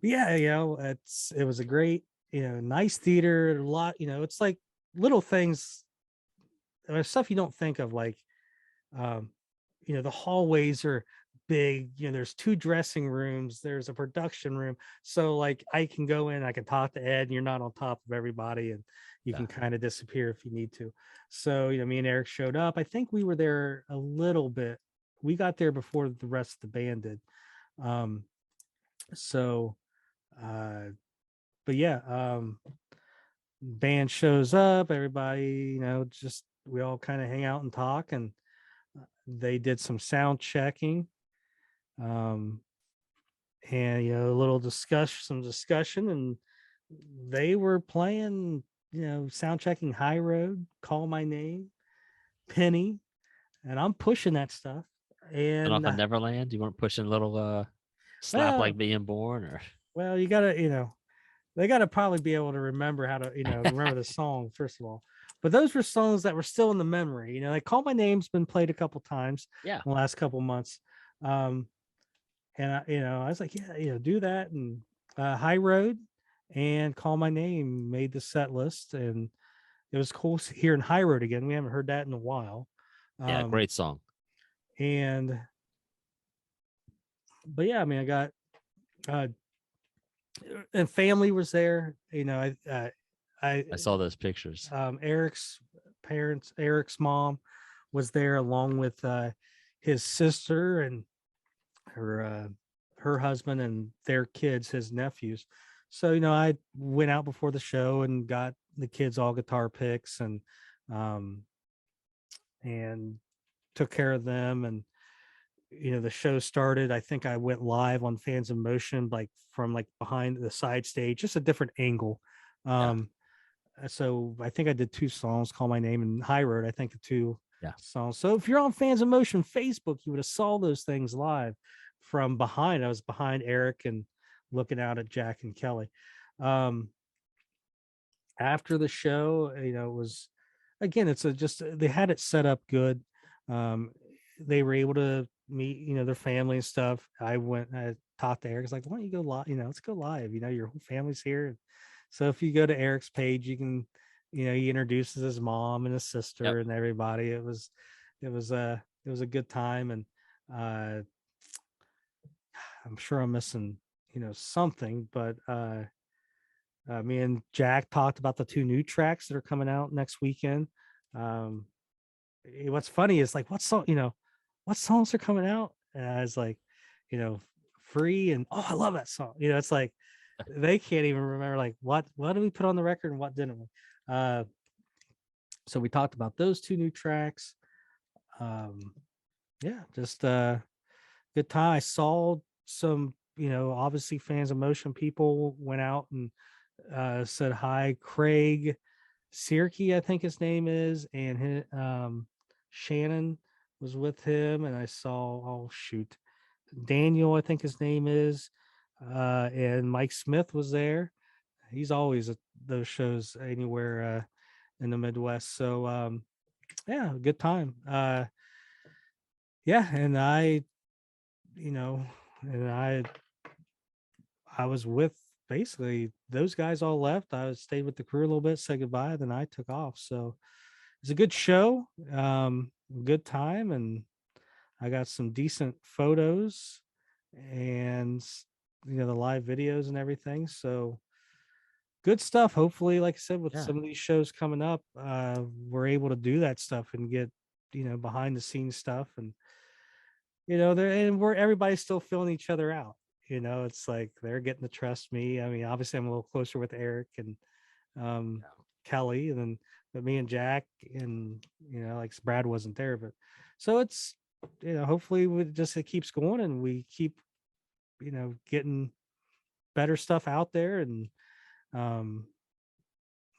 yeah, it was a great, nice theater, a lot, it's like little things, stuff you don't think of, like um, the hallways are big, there's two dressing rooms, there's a production room. So like I can go in, I can talk to Ed, and you're not on top of everybody, and you Yeah. can kind of disappear if you need to. So, me and Eric showed up. I think we were there a little bit. We got there before the rest of the band did. Um, so uh but yeah, band shows up, everybody, just we all kind of hang out and talk, and they did some sound checking, um and a little some discussion, and they were playing, sound checking High Road, Call My Name, Penny, and I'm pushing that stuff. And off And of Neverland, you weren't pushing a little slap well like being born or well you gotta, they got to probably be able to remember how to, remember the song, first of all. But those were songs that were still in the memory. Like Call My Name's been played a couple times yeah. in the last couple months. Um, and I was like, yeah, do that. And High Road and Call My Name made the set list, and it was cool hearing High Road again. We haven't heard that in a while. Yeah, Um, great song. and but yeah, I mean, I got uh, and family was there. I saw those pictures. Eric's parents, Eric's mom was there, along with his sister and her husband and their kids, his nephews. So, I went out before the show and got the kids all guitar picks, um and took care of them. And the show started. I think I went live on Fans in Motion, like from like behind the side stage, just a different angle. Yeah. So I think I did two songs, Call My Name and High Road. I think the two Yeah. songs. So if you're on Fans in Motion Facebook, you would have saw those things live from behind. I was behind Eric and looking out at Jack and Kelly. After the show, it was, again, it's just they had it set up good. They were able to meet, their family and stuff. I talked to Eric. It's like, why don't you go live? Let's go live. Your whole family's here. So if you go to Eric's page, you can, he introduces his mom and his sister and everybody. It was a good time. And I'm sure I'm missing, something, but me and Jack talked about the two new tracks that are coming out next weekend. What's funny is like, what songs are coming out? And I was like, Free, and I love that song. It's like they can't even remember like what did we put on the record and what didn't we. So we talked about those two new tracks. Yeah, just good time. I saw some, obviously Fans of Motion people went out and said hi. Craig Sirke, I think his name is, and his, Shannon was with him, and I saw, Daniel, I think his name is, and Mike Smith was there. He's always at those shows anywhere in the Midwest. So yeah, good time. Yeah, and you know, and I was with basically those guys all left. I stayed with the crew a little bit, said goodbye, then I took off. So it's a good show, good time, and I got some decent photos and the live videos and everything. So good stuff. Hopefully, like I said, with Yeah. some of these shows coming up, we're able to do that stuff and get behind the scenes stuff, and there, and we're everybody's still filling each other out. It's like they're getting to trust me. I mean, obviously, I'm a little closer with Eric and um, Kelly, and then but me and Jack, and like Brad wasn't there, but so it's hopefully it keeps going, and we keep getting better stuff out there, and um,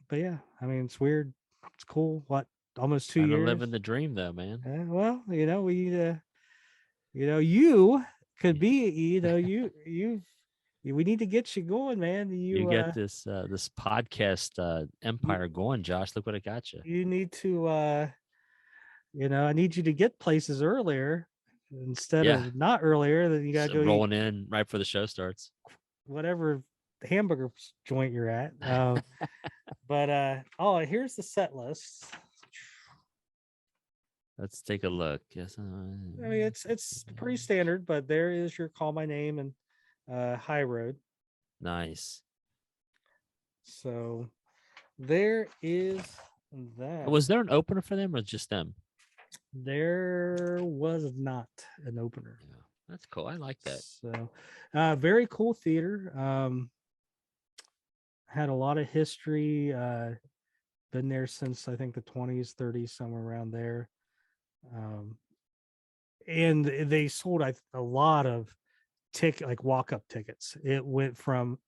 but yeah, I mean, it's weird. It's cool. What, almost two Kind of years? living the dream, though, man. Well, you could be, we need to get you going, man. You get this podcast You, empire going, Josh. Look what it got you. you need to, I need you to get places earlier instead Yeah, of not earlier. Then you gotta so go eat rolling in right before the show starts. whatever hamburger joint you're at. But oh, here's the set list. Let's take a look. Yes, I mean, it's pretty standard, but there is your Call My Name and High Road. nice. So there is that. Was there an opener for them or just them? There was not an opener. Yeah, that's cool. I like that. So very cool theater. Had a lot of history. Been there since I think the 20s, 30s, somewhere around there. And they sold a lot of like walk-up tickets. It went from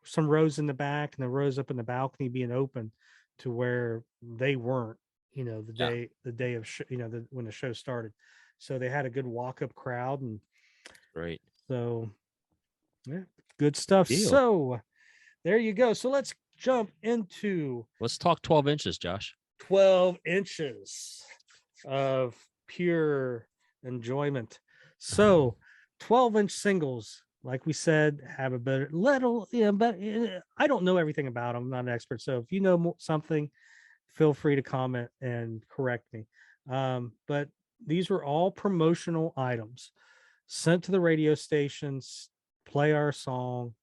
some rows in the back and the rows up in the balcony being open to where they weren't the day of when the show started. So they had a good walk-up crowd, and Great. so yeah, good stuff. Deal. So there you go. So let's jump into Let's talk 12 inches, Josh. 12 inches of pure enjoyment. So 12-inch singles, like we said, have a better little, but I don't know everything about them. I'm not an expert. So if you know something, feel free to comment and correct me. But these were all promotional items sent to the radio stations, play our song,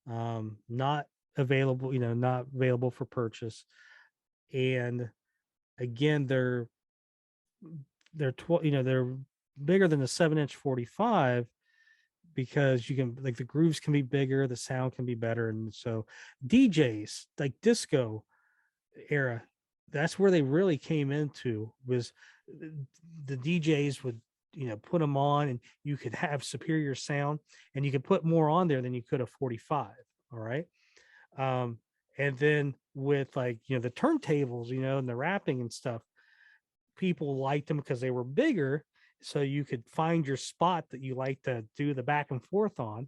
not available, not available for purchase. And again, they're 12, they're bigger than the 7-inch 45 because you can, like, the grooves can be bigger, the sound can be better. And so DJs like disco era, that's where they really came into, was the DJs would put them on, and you could have superior sound, and you could put more on there than you could a 45. All right. And then with, like, the turntables, and the wrapping and stuff, people liked them because they were bigger, so you could find your spot that you like to do the back and forth on.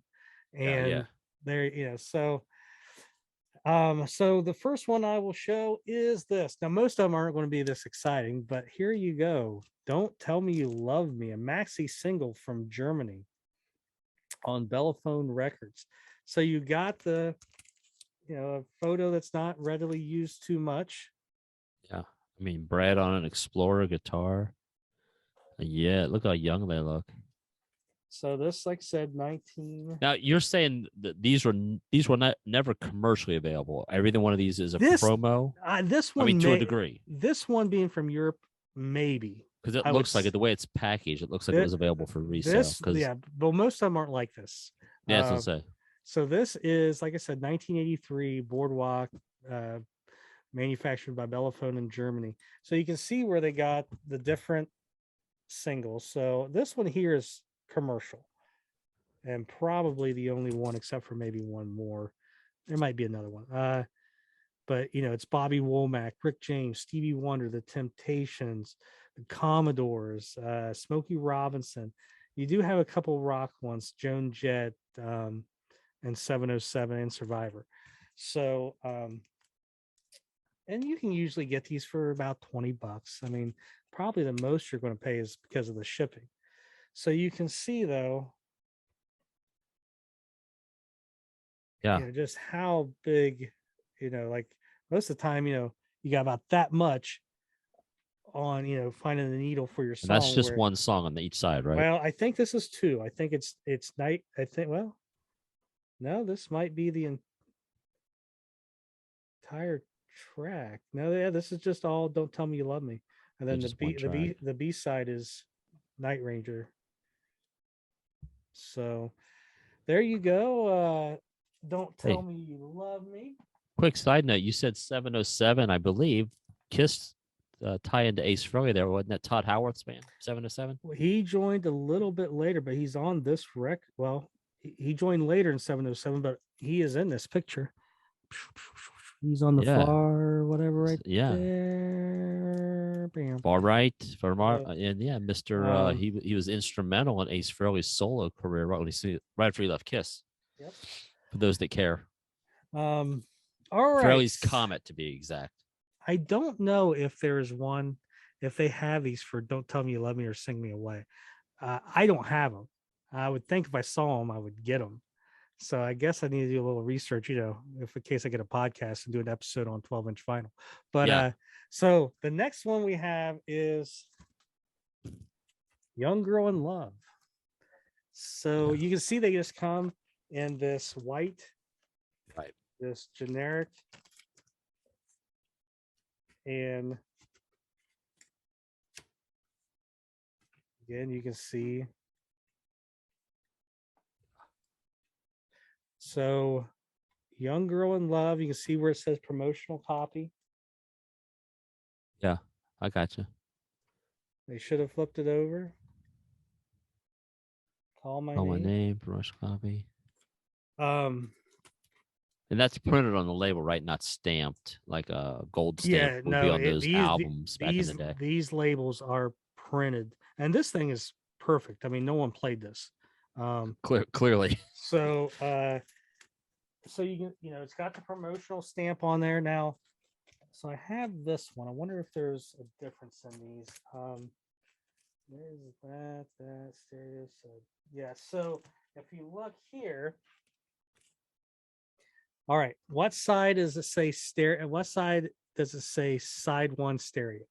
And there, so so the first one I will show is this. Now, most of them aren't going to be this exciting, but here you go. Don't Tell Me You Love Me, a maxi single from Germany on Bellophone Records. So you got the a photo that's not readily used too much. Yeah. I mean, Brad on an Explorer guitar. Yeah, look how young they look. So this, like I said, 19. Now you're saying that these were not never commercially available. Every one of these is a promo. This one, to a degree. This one being from Europe, maybe, because it looks like it, the way it's packaged, it looks like it was available for resale. Yeah, but most of them aren't like this. Yeah, that's what I'm saying. So this is, like I said, 1983 Boardwalk, manufactured by Bellophone in Germany. So you can see where they got the different singles. So this one here is commercial, and probably the only one, except for maybe one more. There might be another one. But it's Bobby Womack, Rick James, Stevie Wonder, The Temptations, the Commodores, Smokey Robinson. You do have a couple rock ones, Joan Jett, and 707 and Survivor. So and you can usually get these for about $20. I mean, probably the most you're going to pay is because of the shipping. So you can see, though, just how big, like most of the time, you got about that much on, finding the needle for your And that's song. just one song on each side, right? Well, I think this is two. I think it's night. I think, well, no, this might be the entire track. No, yeah, this is just all "Don't Tell Me You Love Me," and then Just one track. the B side is "Night Ranger." So there you go. Don't Tell Hey, Me You Love Me. quick side note: you said 707, I believe. Kiss tie into Ace Frehley there, wasn't that Todd Howarth's band? 707. Well, he joined a little bit later, but he's on this record. Well, he joined later in 707, but he is in this picture. He's on the Yeah, far whatever right yeah. there. Bam. Far right, So, and yeah, Mister. um, He was instrumental in Ace Frehley's solo career right after he left Kiss. yep. For those that care, All right. Frehley's Comet to be exact. I don't know if there's one, if they have these for "Don't Tell Me You Love Me" or "Sing Me Away." I don't have them. I would think if I saw them, I would get them. So I guess I need to do a little research, if in case I get a podcast and do an episode on 12-inch vinyl. But Yeah. So the next one we have is "Young Girl in Love." So Yeah. you can see they just come in this white, Right. this generic, and again, you can see. So, "Young Girl in Love," you can see where it says promotional copy. Yeah, I got you. They should have flipped it over. Call My Oh, my Name. name, promotional copy. Um, And that's printed on the label, right? Not stamped like a gold stamp would be on those albums back in the day. These labels are printed, and this thing is perfect. I mean, no one played this. Clearly. So you can, it's got the promotional stamp on there now. So I have this one. I wonder if there's a difference in these. There's that stereo. So yeah. So if you look here, all right. What side does it say stereo? What side does it say side one stereo?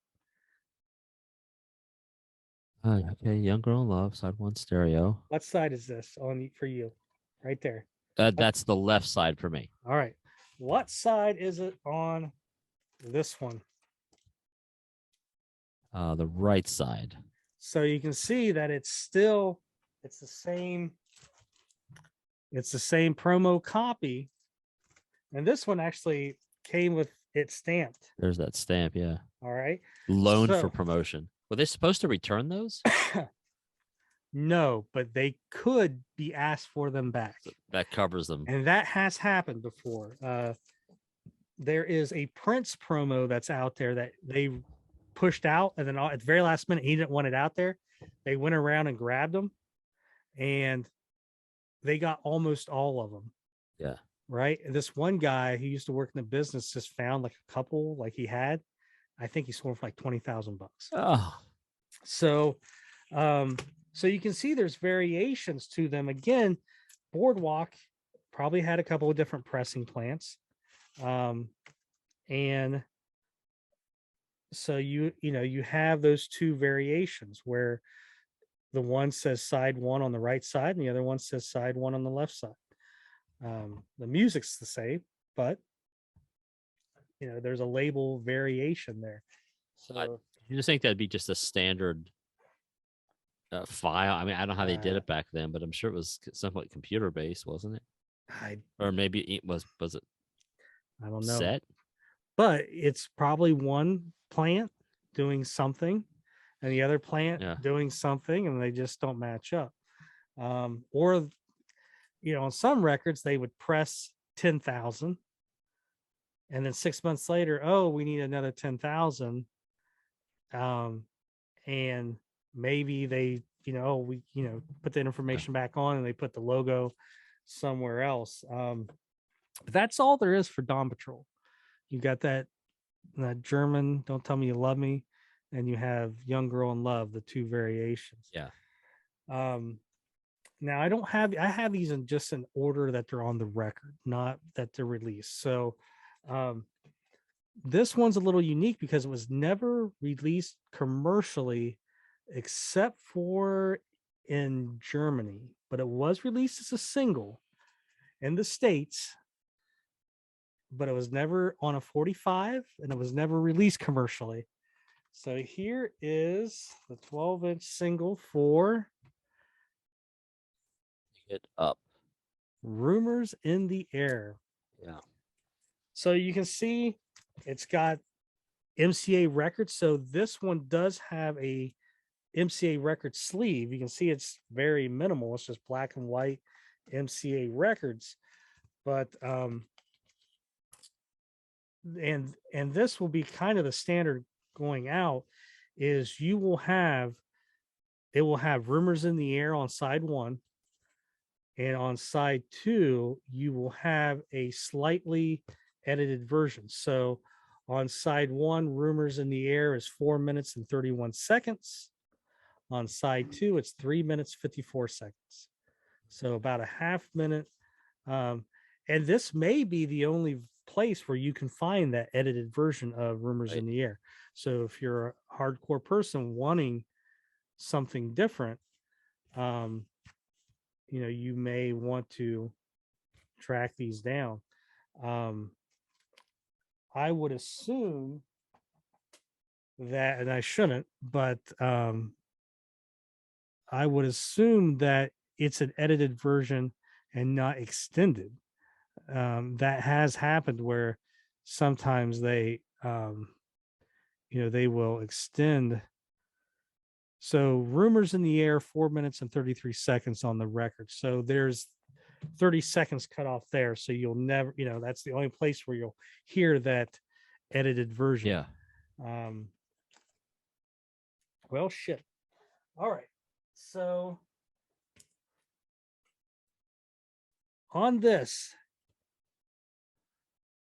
Okay, Young Girl in Love, side one stereo. What side is this on for you? Right there. That's the left side for me. All right. What side is it on this one? The right side. So you can see that it's the same promo copy. And this one actually came with it stamped. There's that stamp, yeah. All right. Loaned for promotion. Were they supposed to return those? No, but they could be asked for them back. That covers them. And that has happened before. There is a Prince promo that's out there that they pushed out, and then at the very last minute, he didn't want it out there. They went around and grabbed them, and they got almost all of them. Yeah. Right. And this one guy who used to work in the business just found like a couple, like he had. I think he sold for like $20,000. Oh. So, so you can see there's variations to them. Again, Boardwalk probably had a couple of different pressing plants. And so you have those two variations where the one says side one on the right side and the other one says side one on the left side. The music's the same, but there's a label variation there. So you just think that'd be just a standard file? I mean, I don't know how they did it back then, but I'm sure it was somewhat computer based, wasn't it? Or maybe it was it? I don't know. Set? But it's probably one plant doing something and the other plant doing something, and they just don't match up. Or on some records they would press 10,000, and then 6 months later, oh, we need another 10,000. And maybe they, we put the information back on and they put the logo somewhere else. But that's all there is for Dawn Patrol. You got that German "Don't Tell Me You Love Me," and you have "Young Girl in Love," the two variations. Yeah. Now I have these in just in order that they're on the record, not that they're released. So This one's a little unique because it was never released commercially except for in Germany, but it was released as a single in the States, but it was never on a 45 and it was never released commercially. So here is the 12-inch single for Get up. Rumors in the Air. Yeah. So you can see it's got MCA records. So this one does have a MCA record sleeve. You can see it's very minimal. It's just black and white MCA records. But and this will be kind of the standard going out is it will have Rumors in the Air on side 1, and on side 2 you will have a slightly edited version. So on side 1, Rumors in the Air is 4 minutes and 31 seconds. On side 2, it's 3 minutes 54 seconds. So about a half minute. And this may be the only place where you can find that edited version of Rumors in the Air. So if you're a hardcore person wanting something different, you may want to track these down. I would assume that, and I shouldn't, but I would assume that it's an edited version and not extended. That has happened where sometimes they will extend. So Rumors in the Air, 4 minutes and 33 seconds on the record. So there's 30 seconds cut off there. So you'll never, that's the only place where you'll hear that edited version. Yeah. Well, shit. All right. So on this,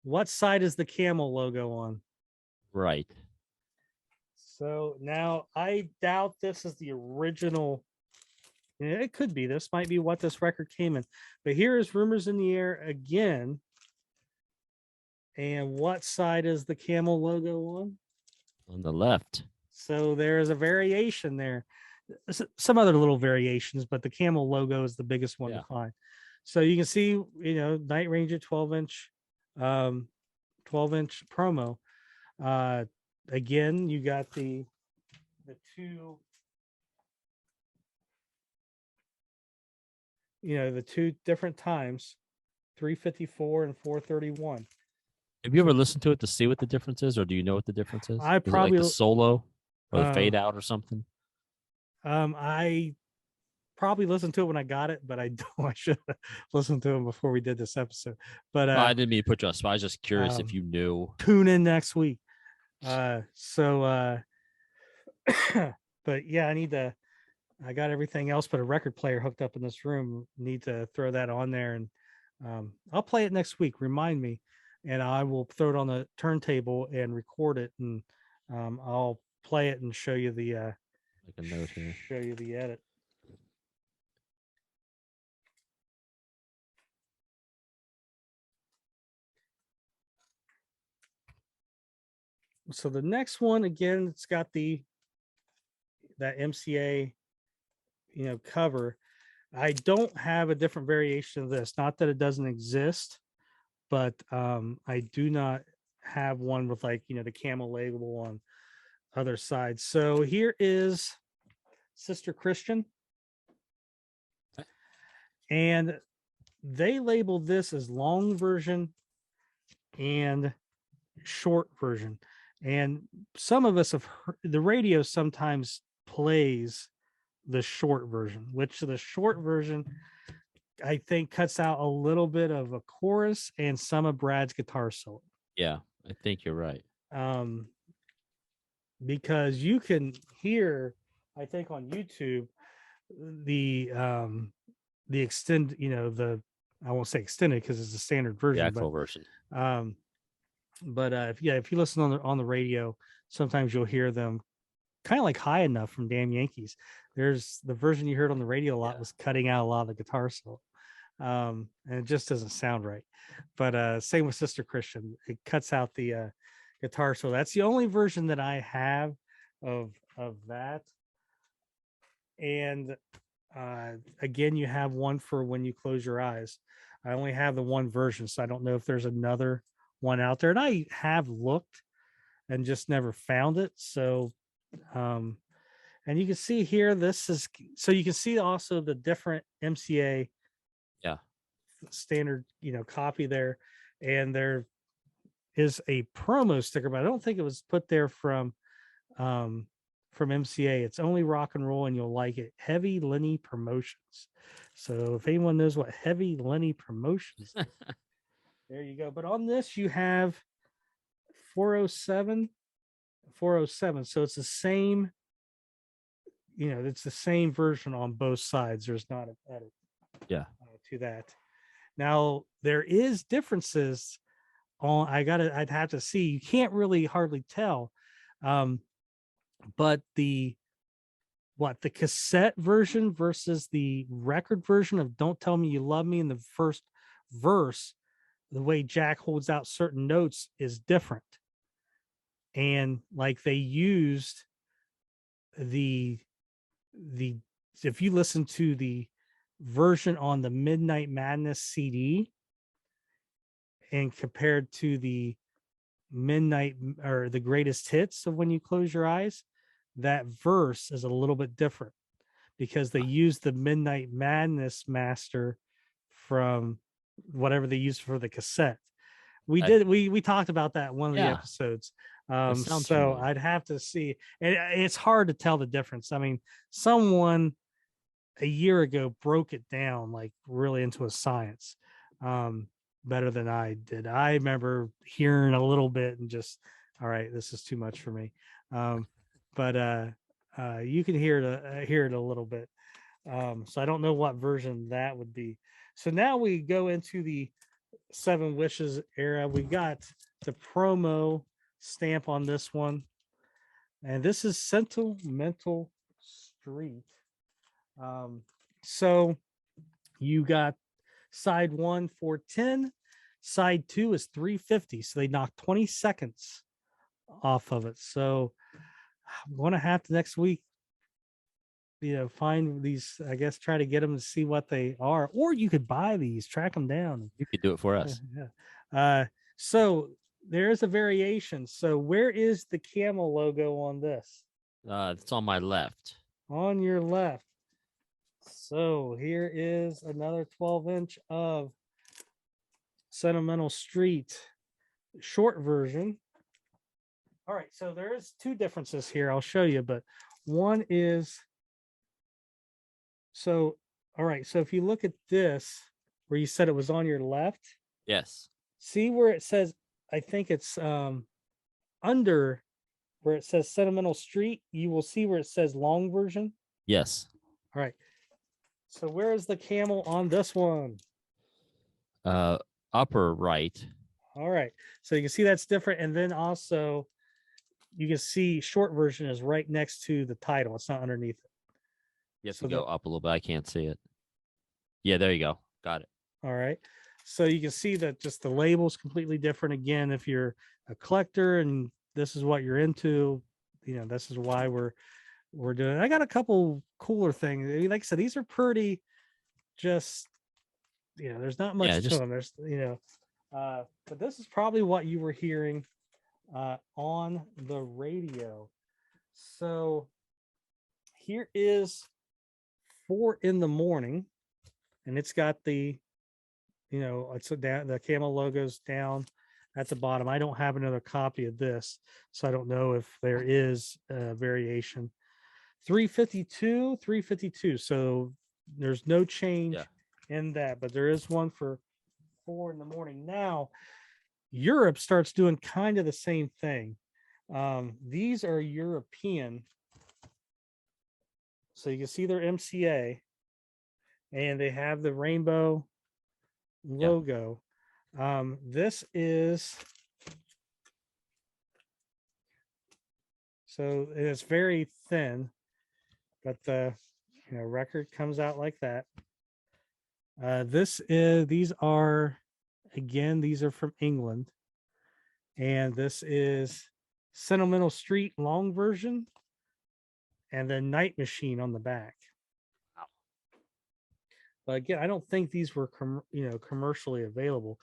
what side is the camel logo on? Right. So now I doubt this is the original. It could be. This might be what this record came in. But here is Rumors in the Air again. And what side is the camel logo on? On the left. So there is a variation there. Some other little variations, but the camel logo is the biggest one to find. So you can see, Night Ranger 12-inch, 12-inch promo. Again, you got the two, the two different times, 354 and 431. Have you ever listened to it to see what the difference is, or do you know what the difference is? I Is probably it like the solo or the fade out or something. I probably listened to it when I got it, but I should have listened to it before we did this episode. But I didn't mean to put you on spot. I was just curious if you knew. Tune in next week. But yeah, I got everything else but a record player hooked up in this room. Need to throw that on there, and I'll play it next week. Remind me, and I will throw it on the turntable and record it, and I'll play it and show you the Make a note here. Show you the edit. So the next one, again, it's got that MCA, cover. I don't have a different variation of this. Not that it doesn't exist, but I do not have one with the camel label on other sides. So here is Sister Christian, and they labeled this as long version and short version. And some of us have heard, the radio sometimes plays the short version, which the short version I think cuts out a little bit of a chorus and some of Brad's guitar solo. Yeah, I think you're right. Because you can hear, I think on YouTube, the extend, I won't say extended because it's a standard version, the actual version. But if you listen on the radio, sometimes you'll hear them kind of like High Enough from Damn Yankees. There's the version you heard on the radio a lot was cutting out a lot of the guitar solo. And it just doesn't sound right. But same with Sister Christian, it cuts out the guitar. So that's the only version that I have of that. And again, you have one for when you close your eyes. I only have the one version, so I don't know if there's another one out there. And I have looked and just never found it. So, and you can see here, this is, so you can see also the different MCA Yeah. standard, copy there. And there is a promo sticker, but I don't think it was put there from MCA. It's only rock and roll and you'll like it. Heavy Lenny Promotions. So if anyone knows what Heavy Lenny Promotions is, there you go. But on this, you have 407. So it's the same, it's the same version on both sides. There's not an edit to that. Now, there is differences on, I'd have to see. You can't really hardly tell. But the cassette version versus the record version of Don't Tell Me You Love Me in the first verse, the way Jack holds out certain notes is different. And like they used the if you listen to the version on the Midnight Madness CD and compared to the Midnight or the Greatest Hits of When You Close Your Eyes, that verse is a little bit different because they used the Midnight Madness master from whatever they used for the cassette. We talked about that in one of the episodes. So familiar. I'd have to see. It's hard to tell the difference. I mean, someone a year ago broke it down like really into a science, better than I did. I remember hearing a little bit and just, all right, this is too much for me. But you can hear it a little bit. So I don't know what version that would be. So now we go into the Seven Wishes era. We got the promo stamp on this one, and this is Sentimental Street. So you got side 1 410, side 2 is 350. So they knocked 20 seconds off of it. So I'm going to have to next week, find these, I guess, try to get them to see what they are, or you could buy these, track them down. You could do it for us. Yeah. So there is a variation. So where is the camel logo on this? It's on my left. On your left. So here is another 12-inch of Sentimental Street short version. All right, so there is two differences here. I'll show you, but one is, so, all right, so if you look at this, where you said it was on your left. Yes. See where it says, I think it's under where it says Sentimental Street, you will see where it says long version. Yes. All right. So where is the camel on this one? Upper right. All right. So you can see that's different. And then also you can see short version is right next to the title. It's not underneath it. You have to go up a little bit. I can't see it. Yeah, there you go. Got it. All right. So you can see that just the label is completely different. Again, if you're a collector and this is what you're into, this is why we're doing it. I got a couple cooler things. Like I said, these are pretty just, there's not much to them. There's, but this is probably what you were hearing on the radio. So here is 4 in the morning, and it's got the, it's down, the camel logo's down at the bottom. I don't have another copy of this, so I don't know if there is a variation. 352. So there's no change in that, but there is one for 4 in the morning. Now, Europe starts doing kind of the same thing. These are European. So you can see their MCA, and they have the rainbow logo. This is, so it's very thin, but the record comes out like that. These are, again, these are from England, And this is Sentimental Street long version, and then Night Machine on the back. Wow. But again, I don't think these were commercially available,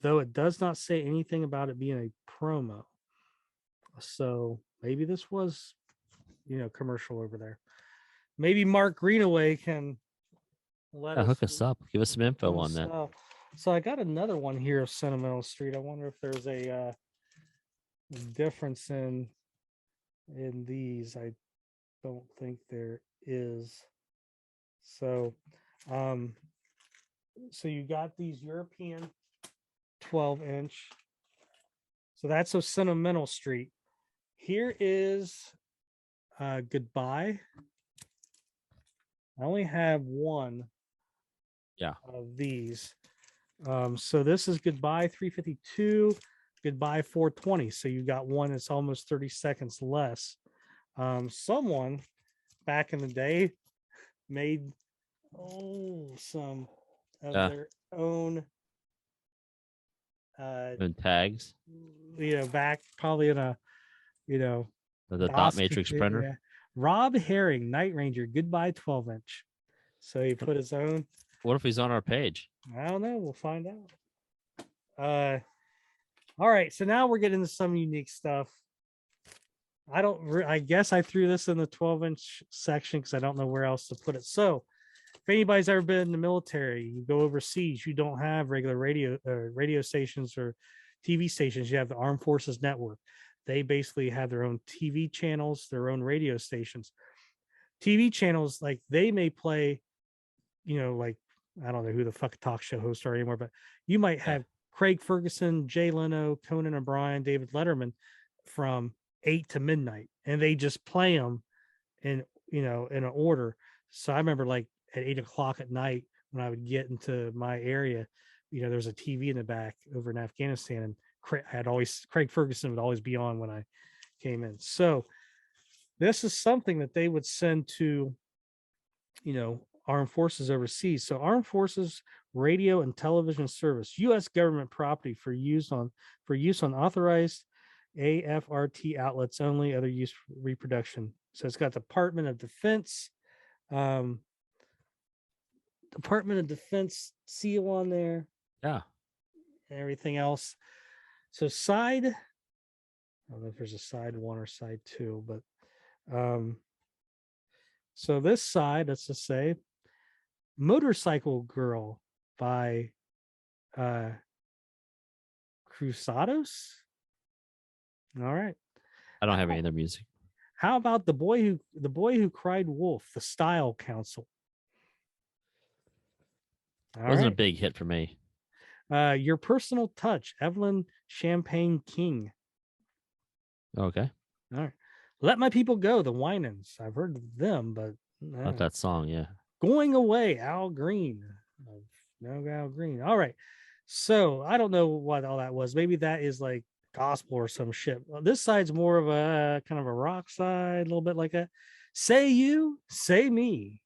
though it does not say anything about it being a promo. So maybe this was commercial over there. Maybe Mark Greenaway can let us hook us up. Give us some info on that. So I got another one here of Sentimental Street. I wonder if there's a difference in these. I don't think there is. So so you got these European 12-inch. So that's a Sentimental Street. Here is Goodbye. I only have one of these. So this is Goodbye 352, Goodbye 420. So you got one that's almost 30 seconds less. Someone back in the day made some of their own tags. Back probably in a the dot matrix printer. Yeah. Rob Herring, Night Ranger, Goodbye 12-inch. So he put his own. What if he's on our page? I don't know. We'll find out. All right. So now we're getting into some unique stuff. I guess I threw this in the 12-inch section because I don't know where else to put it. So if anybody's ever been in the military, you go overseas, you don't have regular radio stations or TV stations. You have the Armed Forces Network. They basically have their own TV channels, their own radio stations. TV channels, like they may play, like I don't know who the fuck talk show hosts are anymore, but you might have Craig Ferguson, Jay Leno, Conan O'Brien, David Letterman from 8 to midnight, and they just play them in an order. So I remember like at 8 o'clock at night when I would get into my area, there's a TV in the back over in Afghanistan, and Craig Ferguson would always be on when I came in. So this is something that they would send to, armed forces overseas. So Armed Forces Radio and Television Service, U.S. government property for use on authorized AFRT outlets only, other use for reproduction. So it's got Department of Defense seal on there. Yeah. And everything else. So I don't know if there's a side 1 or side 2, but so this side, let's just say Motorcycle Girl by Cruzados. All right. I don't have any other music. How about the boy who cried wolf, the Style Council? It wasn't a big hit for me. Your Personal Touch, Evelyn Champagne King. Okay. All right. Let My People Go, the Winans. I've heard of them, but not that song. Yeah. Going Away, Al Green. No, Al Green. All right. So I don't know what all that was. Maybe that is like gospel or some shit. This side's more of a kind of a rock side, a little bit like that. Say You, Say Me,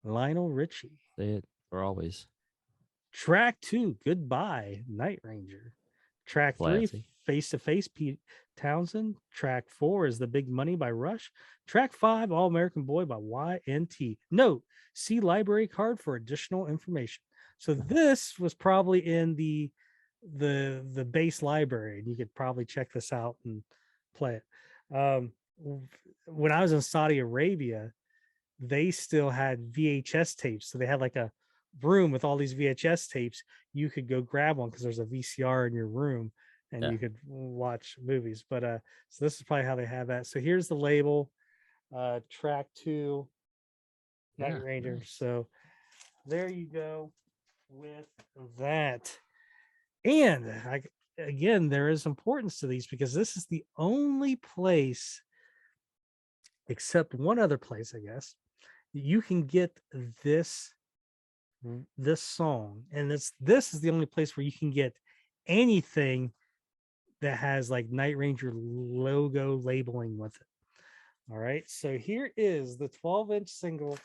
Lionel Richie. Say it for always. Track 2, Goodbye, Night Ranger. Track 3, Face to Face, Pete Townsend. Track 4 is The Big Money by Rush. Track 5, All American Boy by YNT. Note, see library card for additional information. So this was probably in the base library, and you could probably check this out and play it. When I was in Saudi Arabia, they still had VHS tapes. So they had like a room with all these VHS tapes. You could go grab one because there's a VCR in your room and you could watch movies. But so this is probably how they have that. So here's the label, track 2, Night Ranger. Nice. So there you go with that. And again, there is importance to these because this is the only place, except one other place, I guess, you can get this song. And this is the only place where you can get anything that has like Night Ranger logo labeling with it. All right. So here is the 12-inch single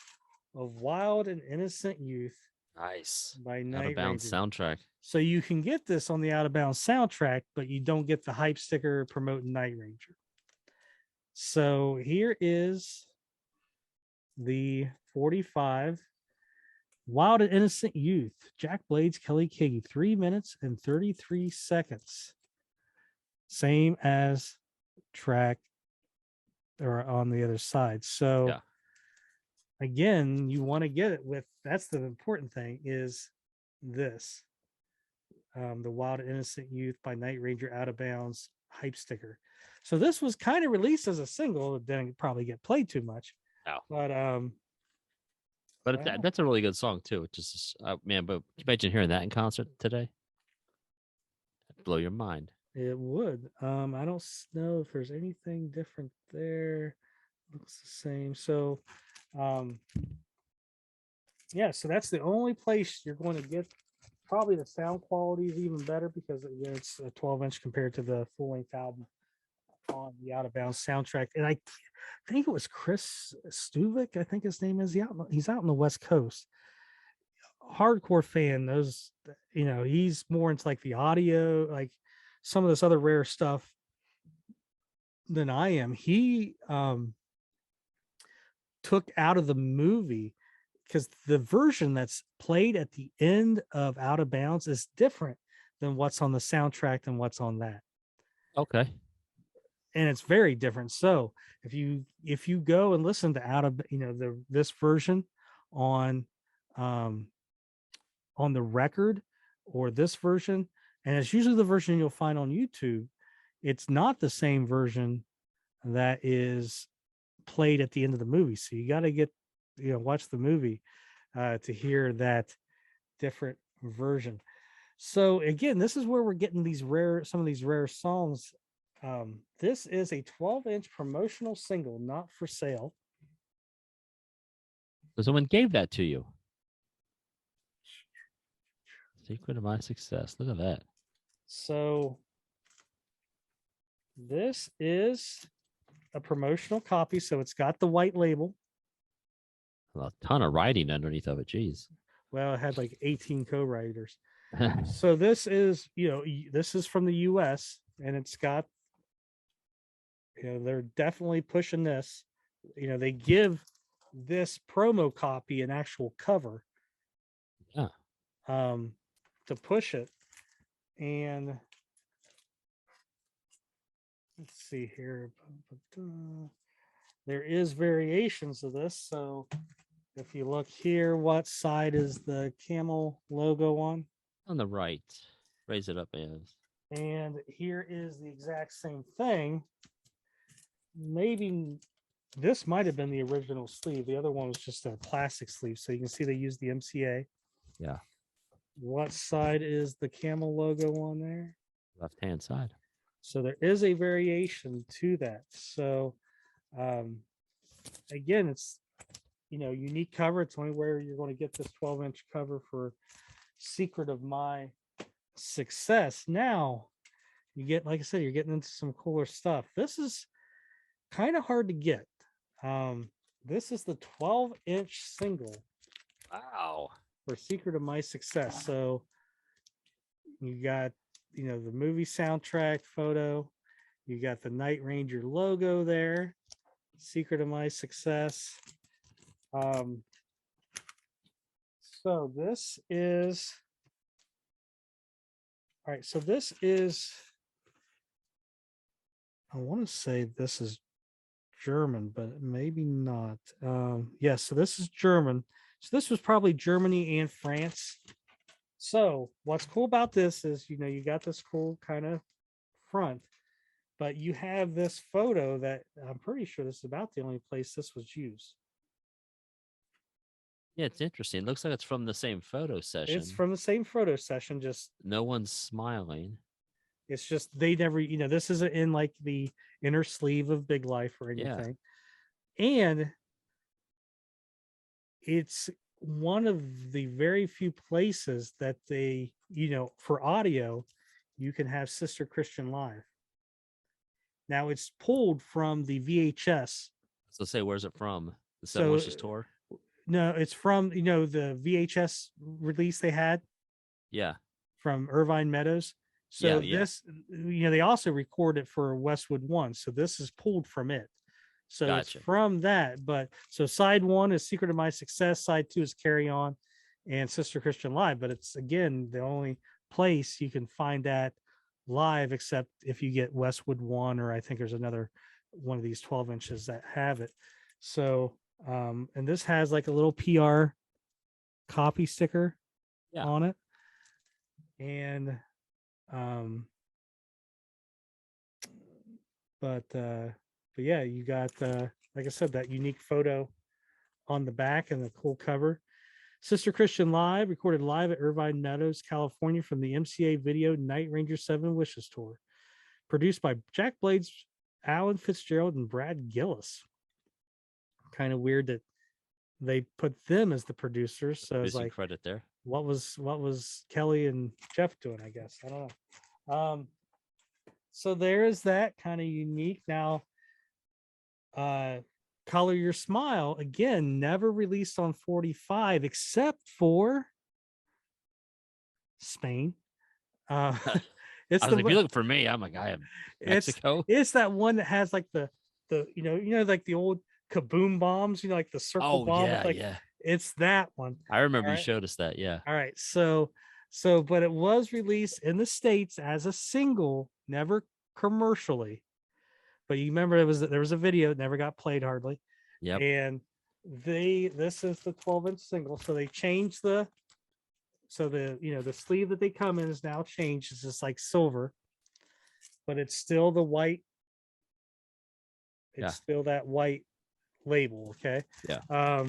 of Wild and Innocent Youth Nice. by Out of Night Bounds Ranger. soundtrack. So you can get this on the Out of Bounds soundtrack, but you don't get the hype sticker promoting Night Ranger. So here is the 45 Wild and Innocent Youth, Jack Blades, Kelly Kiggy, 3 minutes and 33 seconds. Same as track or on the other side. So Yeah. again, you want to get it with, that's the important thing, is this. The Wild and Innocent Youth by Night Ranger Out of Bounds hype sticker. So this was kind of released as a single. It didn't probably get played too much. No. But But that's a really good song too. It just man, but imagine hearing that in concert today. That'd blow your mind. it would. I don't know if there's anything different there. Looks the same. So yeah, so that's the only place you're going to get. Probably the sound quality is even better because it's a 12-inch compared to the full-length album on the Out of Bounds soundtrack. And I think it was Chris Stuvik, I think his name is. He's out on the West Coast. Hardcore fan knows, he's more into like the audio, like some of this other rare stuff than I am. He took out of the movie because the version that's played at the end of Out of Bounds is different than what's on the soundtrack than what's on that. Okay. And it's very different. So if you go and listen to this version on the record or this version, and it's usually the version you'll find on YouTube, it's not the same version that is played at the end of the movie. So you got to watch the movie to hear that different version. So again, this is where we're getting some of these rare songs. This is a 12-inch promotional single, not for sale. So someone gave that to you. Secret of My Success. Look at that. So this is a promotional copy. So it's got the white label. A ton of writing underneath of it. Jeez. Well, it had like 18 co-writers. So this is, this is from the US, and it's got, they're definitely pushing this. They give this promo copy an actual cover. Yeah. To push it. And let's see here. There is variations of this. So if you look here, what side is the camel logo on? On the right. Raise it up, as. And here is the exact same thing. Maybe this might have been the original sleeve. The other one was just a plastic sleeve. So you can see they used the MCA. Yeah. What side is the camel logo on there? Left-hand side. So there is a variation to that. So again, it's unique cover. It's only where you're going to get this 12-inch cover for Secret of My Success. Now you get, like I said, you're getting into some cooler stuff. This is kind of hard to get. This is the 12-inch single. Wow. For Secret of My Success. So you got, the movie soundtrack photo. You got the Night Ranger logo there. Secret of My Success. So this is, all right. So this is, I want to say this is German, but maybe not. Yes. So this is German. So this was probably Germany and France. So what's cool about this is, you got this cool kind of front, but you have this photo that I'm pretty sure this is about the only place this was used. Yeah, it's interesting. It looks like it's from the same photo session. It's from the same photo session, just no one's smiling. It's just they never, this isn't in like the inner sleeve of Big Life or anything. Yeah. And it's one of the very few places that they, for audio, you can have Sister Christian live. Now it's pulled from the VHS. So say, where's it from? The Seven Wishes tour? No, it's from the VHS release they had Yeah. from Irvine Meadows. So Yeah. this, they also record it for Westwood One. So this is pulled from it. So it's Gotcha. from that. But so side one is Secret of My Success. Side two is Carry On and Sister Christian Live. But it's, again, the only place you can find that live, except if you get Westwood One, or I think there's another one of these 12 inches that have it. So, and this has like a little PR copy sticker on it. And, but yeah, you got, like I said, that unique photo on the back and the cool cover. Sister Christian Live, recorded live at Irvine Meadows, California, from the MCA Video Night Ranger 7 Wishes Tour. Produced by Jack Blades, Alan Fitzgerald, and Brad Gillis. Kind of weird that they put them as the producers. So it's like, credit there. What was Kelly and Jeff doing? I guess I don't know. So there is that kind of unique. Now, Color Your Smile, again, never released on 45 except for Spain. It's I was like, if you look for me, I'm like, I am Mexico. It's that one that has like the like the old kaboom bombs, like the circle bomb. Yeah. It's that one. I remember you showed us that. Yeah. All right. So, but it was released in the States as a single, never commercially. But you remember there was a video, it never got played hardly. Yep. And this is the 12-inch single. So they changed the sleeve that they come in is now changed. It's just like silver, but it's still the white. It's still that white label. Okay. Yeah.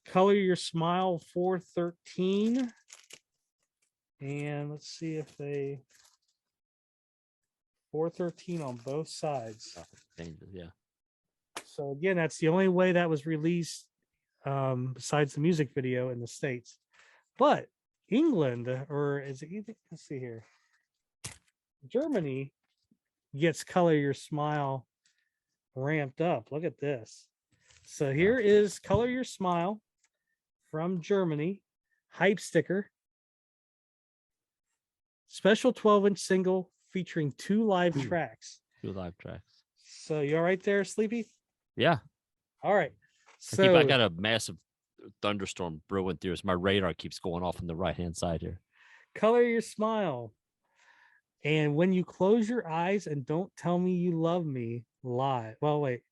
Color Your Smile 413. And let's see if they 413 on both sides. Yeah. So again, that's the only way that was released, besides the music video in the States. But England, or is it either? Let's see here. Germany gets Color Your Smile ramped up. Look at this. So here is Color Your Smile from Germany, hype sticker, special 12-inch single featuring 2 live tracks. 2 live tracks. So you all right there, Sleepy? Yeah. All right. So I got a massive thunderstorm brewing through us. My radar keeps going off on the right-hand side here. Color Your Smile. And When You Close Your Eyes and Don't Tell Me You Love Me live. Well, wait.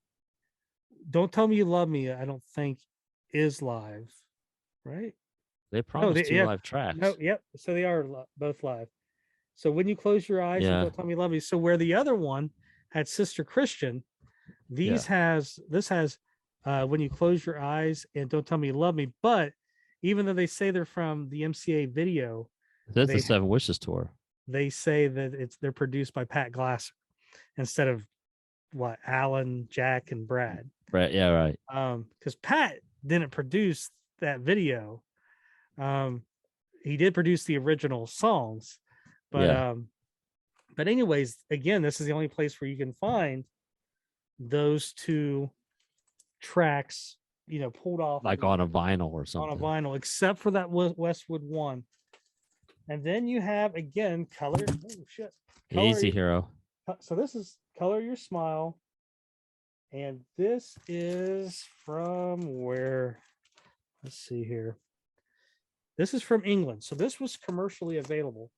Don't Tell Me You Love Me, I don't think is live, right? They promised 2 live tracks. No, yep. So they are both live. So When You Close Your Eyes and Don't Tell Me You Love Me. So where the other one had Sister Christian, this has When You Close Your Eyes and Don't Tell Me You Love Me. But even though they say they're from the MCA Video, that's the 7 Wishes tour. They say that they're produced by Pat Glasser instead of Alan, Jack, and Brad. Right. Yeah. Right. Because Pat didn't produce that video. He did produce the original songs, but anyways, again, this is the only place where you can find those 2 tracks, pulled off like on a vinyl or something. On a vinyl, except for that Westwood one. And then you have, again, Color. Oh, shit. Easy, hero. So this is Color Your Smile. And this is from where? Let's see here. This is from England. So this was commercially available.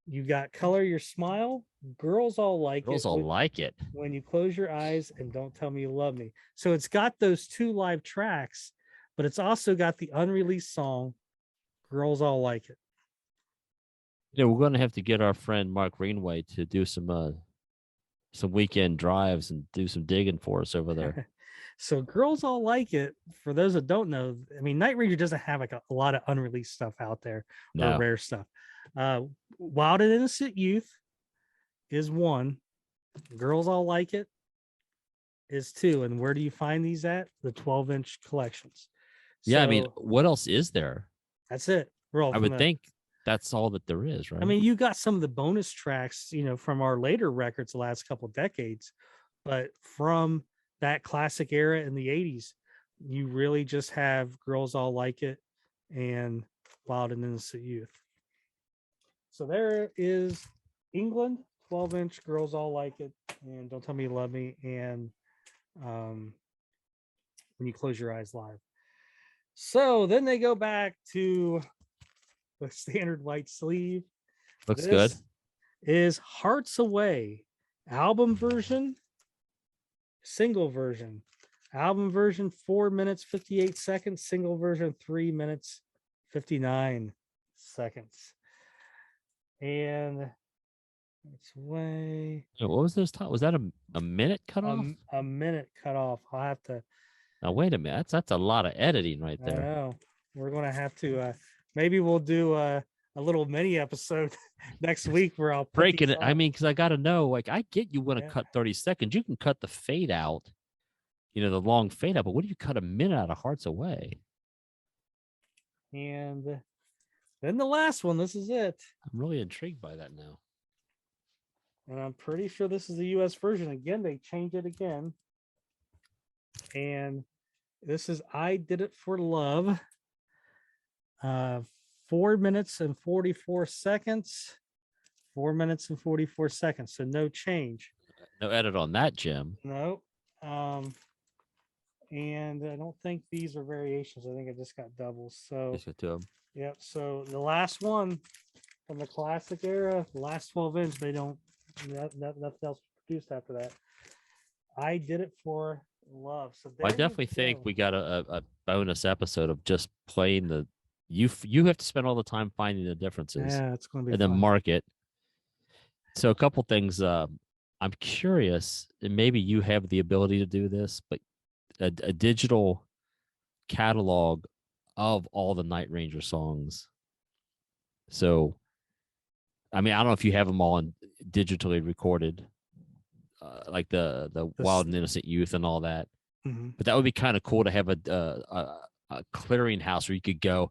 You got Color Your Smile. Girls All Like It. Girls All Like It. When You Close Your Eyes and Don't Tell Me You Love Me. So it's got those 2 live tracks, but it's also got the unreleased song, Girls All Like It. Yeah, we're going to have to get our friend Mark Greenway to do some weekend drives and do some digging for us over there. So Girls All Like It, for those that don't know, I mean, Night Ranger doesn't have like a lot of unreleased stuff out there, or rare stuff. Wild and Innocent Youth is 1. Girls All Like It is 2. And where do you find these at? The 12-inch collections. Yeah, so, I mean, what else is there? That's it. I would think that's all that there is, right? I mean, you got some of the bonus tracks, from our later records the last couple of decades, but from that classic era in the 80s. You really just have Girls All Like It and Wild and Innocent Youth. So there is England, 12-inch, Girls All Like It, and Don't Tell Me You Love Me, and When You Close Your Eyes Live. So then they go back to the standard white sleeve. Looks good. Is Hearts Away, album version, single version. Album version 4 minutes 58 seconds, single version 3 minutes 59 seconds. And it's way. What was this time? Was that a minute cut off? A minute cut off. I'll have to. Now wait a minute. That's a lot of editing right there. I know. We're gonna have to. Maybe we'll do a little mini episode next week where I'll break it. I mean, because I got to know. Like, I get you want to cut 30 seconds. You can cut the fade out. The long fade out, but what do you cut a minute out of Hearts Away? And then the last one, this is it. I'm really intrigued by that now. And I'm pretty sure this is the US version. Again, they changed it again. And this is I Did It For Love. 4 minutes and 44 seconds. 4 minutes and 44 seconds. So no change. No edit on that, Jim. No. And I don't think these are variations. I think I just got doubles. So just got two of them. Yep. So the last one from the classic era, the last 12 inch, they don't nothing else produced after that. I Did It For Love. So I definitely think we got a bonus episode of just playing the you have to spend all the time finding the differences. Yeah, it's gonna be and then mark it. So a couple things. I'm curious, and maybe you have the ability to do this, but a digital catalog of all the Night Ranger songs. So, I mean, I don't know if you have them all in digitally recorded, like the Wild and Innocent Youth and all that. Mm-hmm. But that would be kind of cool to have a clearinghouse where you could go.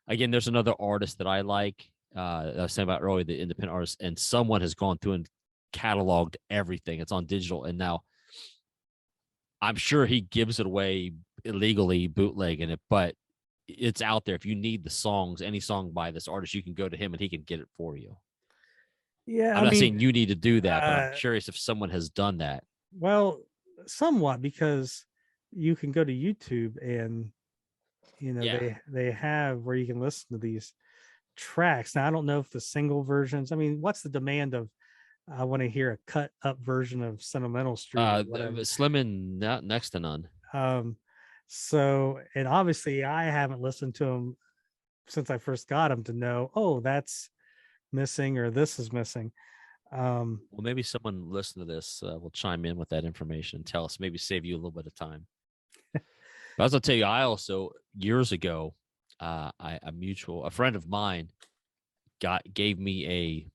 Again, there's another artist that I like. I was saying about earlier, the independent artist, and someone has gone through and cataloged everything. It's on digital, and now I'm sure he gives it away illegally, bootlegging it, but it's out there. If you need the songs, any song by this artist, you can go to him and he can get it for you. Yeah, I'm not saying you need to do that, but I'm curious if someone has done that. Well, somewhat, because you can go to YouTube and they have where you can listen to these tracks. Now I don't know if the single versions. I mean, what's the demand of? I want to hear a cut up version of Sentimental Street. Slim and next to none. So, and obviously I haven't listened to them since I first got them to know, oh, that's missing or this is missing. Well, maybe someone listening to this will chime in with that information and tell us, maybe save you a little bit of time. But I was gonna tell you, I also years ago, a friend of mine gave me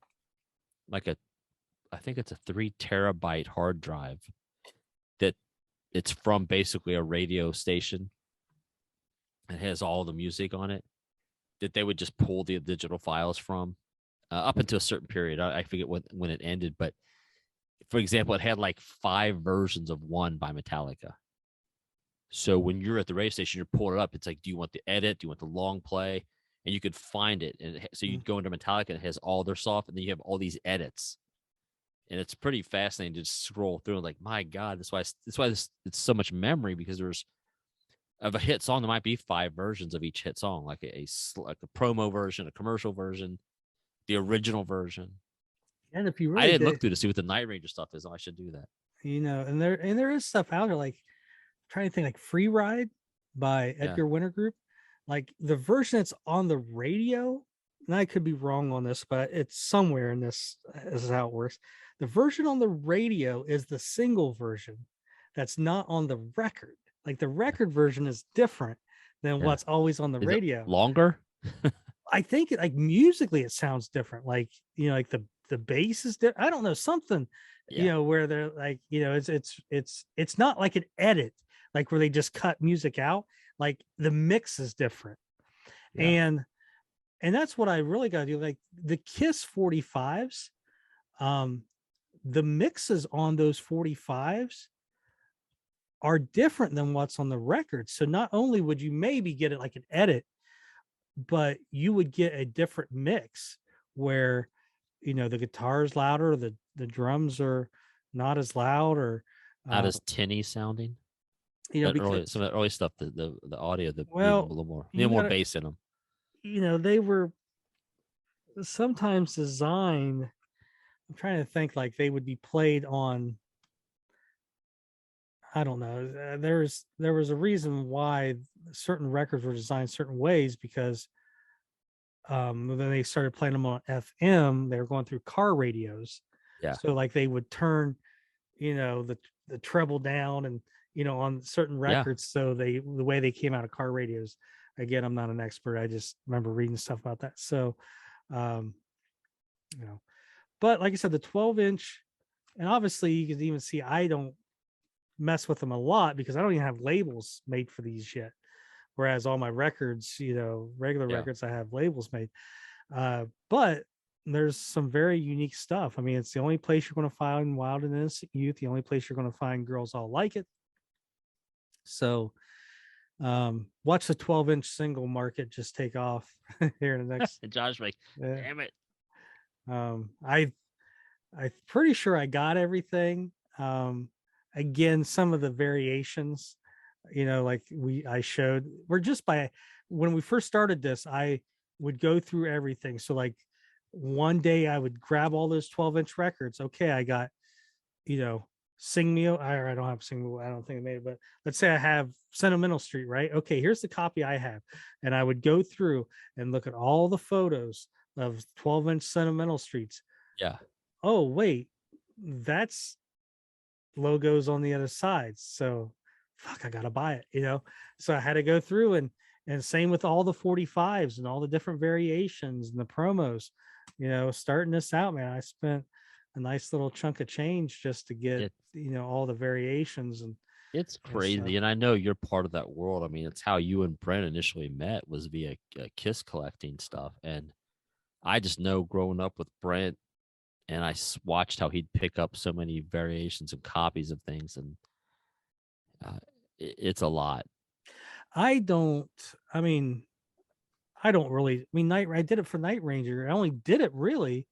I think it's a 3 terabyte hard drive that it's from basically a radio station. It has all the music on it that they would just pull the digital files from up until a certain period. I forget when it ended, but for example, it had like 5 versions of One by Metallica. So when you're at the radio station, you're pulling it up. It's like, do you want the edit? Do you want the long play? And you could find it. And so you'd go into Metallica and it has all their stuff. And then you have all these edits. And it's pretty fascinating to just scroll through and like, my God, that's why it's so much memory, because there's of a hit song, there might be 5 versions of each hit song, like a promo version, a commercial version, the original version. And if you really I didn't look through to see what the Night Ranger stuff is. I should do that. And there is stuff out there, like I'm trying to think, like Free Ride by Edgar Winter Group. Like the version that's on the radio, and I could be wrong on this, but it's somewhere in this. This is how it works. The version on the radio is the single version that's not on the record. Like the record version is different than what's always on the radio. Longer? I think like musically it sounds different. Like, like the bass is different. I don't know, something, where they're like, it's not like an edit, like where they just cut music out. Like the mix is different. Yeah. And that's what I really got to do. Like the Kiss 45s, the mixes on those 45s are different than what's on the record. So not only would you maybe get it like an edit, but you would get a different mix where, the guitar is louder, the drums are not as loud, or Not as tinny sounding. That early, because some of the early stuff, the audio, the needed a well, little you more gotta, bass in them. they were sometimes designed. I'm trying to think, like they would be played on, I don't know. There was a reason why certain records were designed certain ways, because then they started playing them on FM. They were going through car radios, Yeah. so like they would turn, the treble down, and on certain records. So the way they came out of car radios. Again, I'm not an expert. I just remember reading stuff about that. So, um, but like I said, the 12-inch, and obviously you can even see I don't mess with them a lot because I don't even have labels made for these yet. Whereas all my records, regular records, I have labels made. But there's some very unique stuff. I mean, it's the only place you're going to find Wild and Innocent Youth, the only place you're going to find Girls All Like It. So watch the 12-inch single market just take off here in the next. Josh, like, damn it. I'm pretty sure I got everything. Again, some of the variations, like I showed, were just when we first started this, I would go through everything. So like one day I would grab all those 12-inch records. Okay, I got, Sing Me. I don't have Sing Me. I don't think I made it, but let's say I have Sentimental Street, right? Okay, here's the copy I have. And I would go through and look at all the photos of 12-inch Sentimental Streets. Yeah. Oh, wait, that's logos on the other side. So fuck, I gotta buy it, So I had to go through and same with all the 45s and all the different variations and the promos. Starting this out, man, I spent a nice little chunk of change just to get all the variations. And it's crazy. And I know you're part of that world. I mean, it's how you and Brent initially met, was via Kiss collecting stuff. And I just know growing up with Brent, and I watched how he'd pick up so many variations and copies of things, and it's a lot. I don't really. I did it for Night Ranger. I only did it really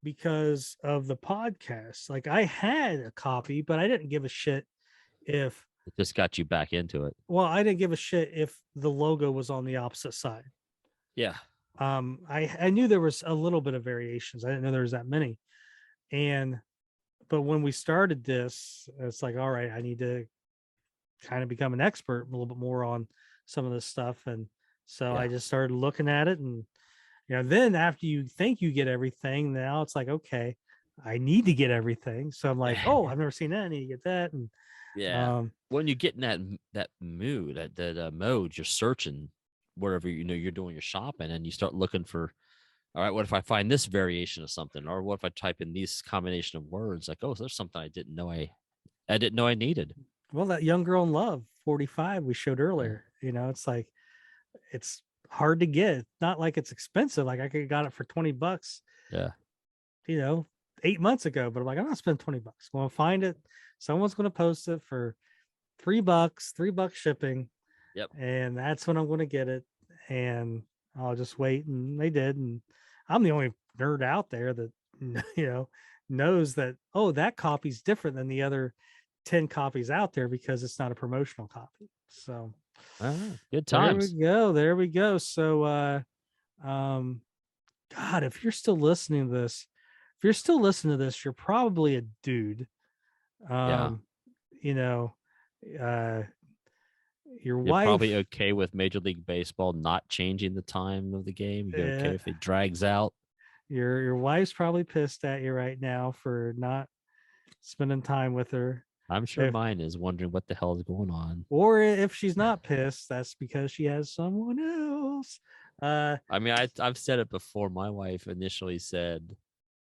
because of the podcast. Like I had a copy, but I didn't give a shit if it just got you back into it. Well, I didn't give a shit if the logo was on the opposite side. Yeah. I knew there was a little bit of variations. I didn't know there was that many. But when we started this, it's like, all right, I need to kind of become an expert a little bit more on some of this stuff. And so I just started looking at it, and then after you think you get everything, now it's like, okay, I need to get everything. So I'm like, oh, I've never seen that. I need to get that. And when you get in that mood, that mode, you're searching wherever you're doing your shopping, and you start looking for, all right, what if I find this variation of something, or what if I type in this combination of words? Like, oh, so there's something I didn't know I needed. Well, that Young Girl in Love 45 we showed earlier, it's like, it's hard to get. Not like it's expensive. Like I could have got it for $20. Yeah. 8 months ago, but I'm like, I'm not spending $20. I'm gonna find it. Someone's gonna post it for $3 shipping. Yep. And that's when I'm gonna get it. And I'll just wait. And they did. And I'm the only nerd out there that knows that, oh, that copy's different than the other 10 copies out there because it's not a promotional copy. So good times. There we go. So God, if you're still listening to this, you're probably a dude. Your wife probably okay with Major League Baseball not changing the time of the game. You're okay if it drags out. Your wife's probably pissed at you right now for not spending time with her. I'm sure mine is wondering what the hell is going on. Or if she's not pissed, that's because she has someone else. I mean, I've said it before. My wife initially said,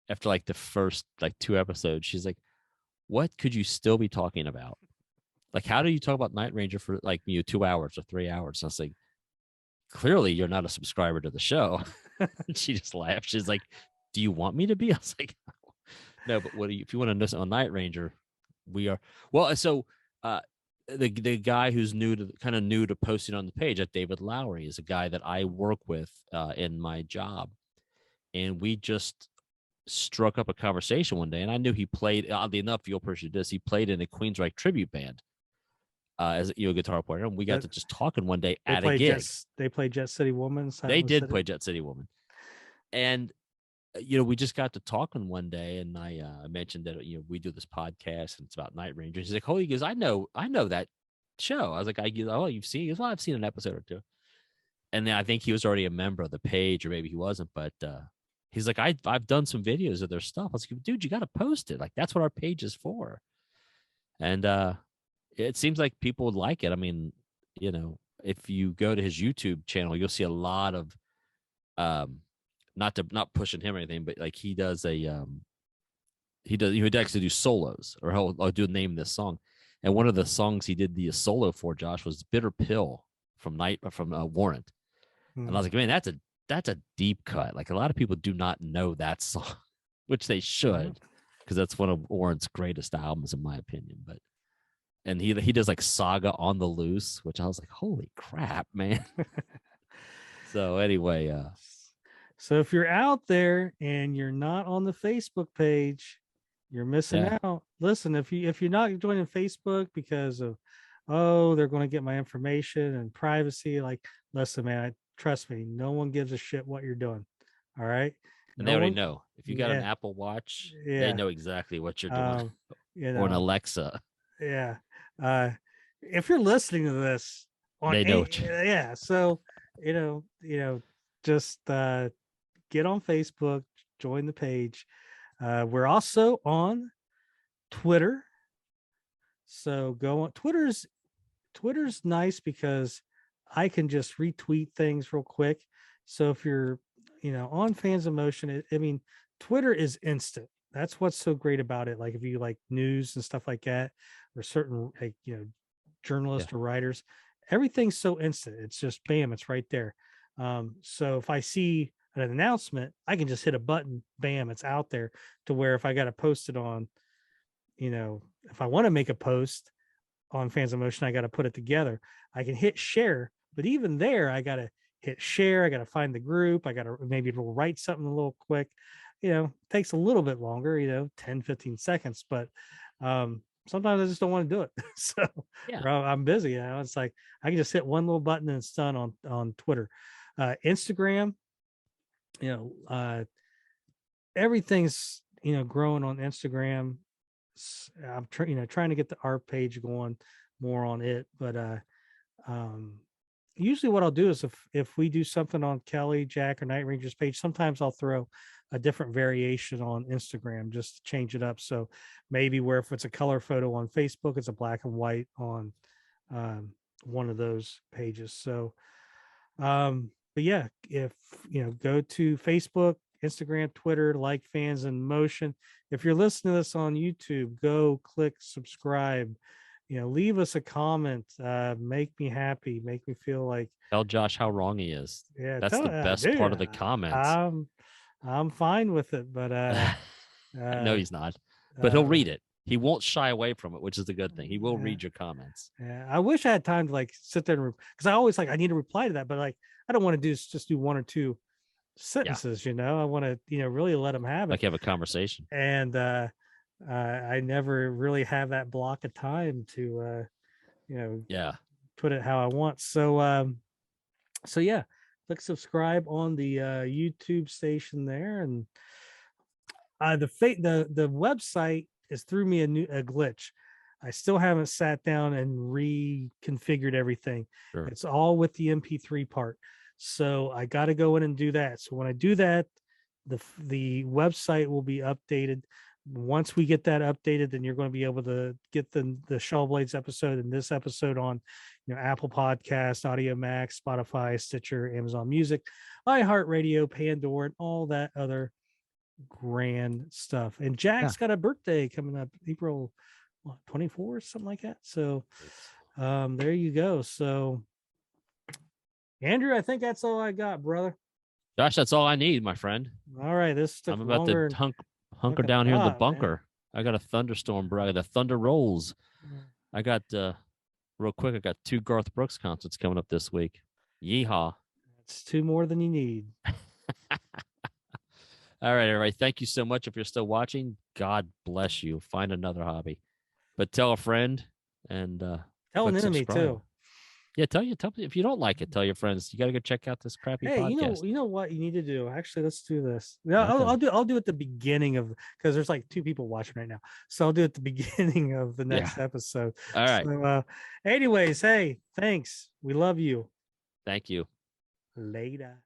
after like the first 2 episodes, she's like, what could you still be talking about? Like, how do you talk about Night Ranger for 2 hours or 3 hours? And I was like, clearly you're not a subscriber to the show. She just laughed. She's like, do you want me to be? I was like, no, but if you want to know something on Night Ranger, we are. Well, so the guy who's kind of new to posting on the page, at David Lowry, is a guy that I work with in my job, and we just struck up a conversation one day, and I knew he played. Oddly enough, you'll appreciate this. He played in a Queensryche tribute band as a guitar player, and we got to just talking one day at a gig. They played Jet City Woman. They did play Jet City Woman, and we just got to talking one day, and I mentioned that we do this podcast and it's about Night Rangers. He's like, "Oh," he goes, "I know that show." I was like, "Oh, you've seen?" He goes, "Well, I've seen an episode or two." And then I think he was already a member of the page, or maybe he wasn't, but he's like, I've done some videos of their stuff. I was like, "Dude, you got to post it. Like, that's what our page is for." And it seems like people would like it. I mean, if you go to his YouTube channel, you'll see a lot of not pushing him or anything, but like he would actually do solos, or I'll do name this song. And one of the songs he did the solo for, Josh, was Bitter Pill from Warrant. And I was like, man, that's a deep cut. Like, a lot of people do not know that song, which they should, because that's one of Warrant's greatest albums, in my opinion. And he does like Saga on the Loose, which I was like, holy crap, man. So anyway, so if you're out there and you're not on the Facebook page, you're missing out. Listen, if you're not joining Facebook because of, they're going to get my information and privacy, like, listen, man, trust me, no one gives a shit what you're doing. All right. And they already know. If you got an Apple Watch, they know exactly what you're doing. Or an Alexa. Yeah. If you're listening to this, they know. So, just get on Facebook, join the page. We're also on Twitter. So go on. Twitter's nice because I can just retweet things real quick. So if you're, on Fans of Motion, Twitter is instant. That's what's so great about it. Like, if you like news and stuff like that, or certain, like, journalists or writers, everything's so instant. It's just bam, it's right there. So if I see an announcement, I can just hit a button, bam, it's out there. To where if I got to post it on, if I want to make a post on Fans of Motion, I got to put it together. I can hit share, but even there, I got to hit share. I got to find the group. I got to maybe write something a little quick. Takes a little bit longer, 10, 15 seconds, but sometimes I just don't want to do it. So I'm busy. It's like I can just hit one little button and it's done on Twitter. Instagram, everything's growing on Instagram. I'm trying to get our page going more on it, but usually what I'll do is if we do something on Kelly, Jack, or Night Ranger's page, sometimes I'll throw a different variation on Instagram just to change it up. So maybe where if it's a color photo on Facebook, it's a black and white on one of those pages. So but yeah, if go to Facebook, Instagram, Twitter, like Fans in Motion. If you're listening to this on YouTube, go click subscribe. Leave us a comment. Make me happy. Make me feel like. Tell Josh how wrong he is. Yeah, that's the best part of the comments. I'm fine with it, but no, he's not. But he'll read it. He won't shy away from it, which is the good thing. He will read your comments. Yeah, I wish I had time to like sit there and because I always I need to reply to that, but like I don't want to just do one or two sentences. I want to really let them have it. Like have a conversation. And I never really have that block of time to put it how I want. So yeah, click subscribe on the YouTube station there, and the website is threw me a glitch. I still haven't sat down and reconfigured everything. Sure. It's all with the MP3 part. So I got to go in and do that. So when I do that, the website will be updated. Once we get that updated, then you're going to be able to get the Shaw Blades episode and this episode on, Apple Podcast, Audio Max, Spotify, Stitcher, Amazon Music, iHeartRadio, Pandora, and all that other grand stuff. And Jack's got a birthday coming up, April 24th, something like that. So there you go. So Andrew, I think that's all I got, brother. Josh, that's all I need, my friend. All right, I'm about to hunker down here in the bunker. Man. I got a thunderstorm, bro. The thunder rolls. I got real quick, I got 2 Garth Brooks concerts coming up this week. Yeehaw. It's 2 more than you need. All right, everybody. Thank you so much. If you're still watching, God bless you. Find another hobby. But tell a friend and Tell an click enemy subscribe. too. Yeah, tell if you don't like it, tell your friends. You got to go check out this crappy Hey, podcast. you know what you need to do. Actually, let's do this. Yeah, Okay. I'll do at the beginning of, because there's like 2 people watching right now. So I'll do it at the beginning of the next Yeah. episode. All right. So, anyways, hey, thanks. We love you. Thank you. Later.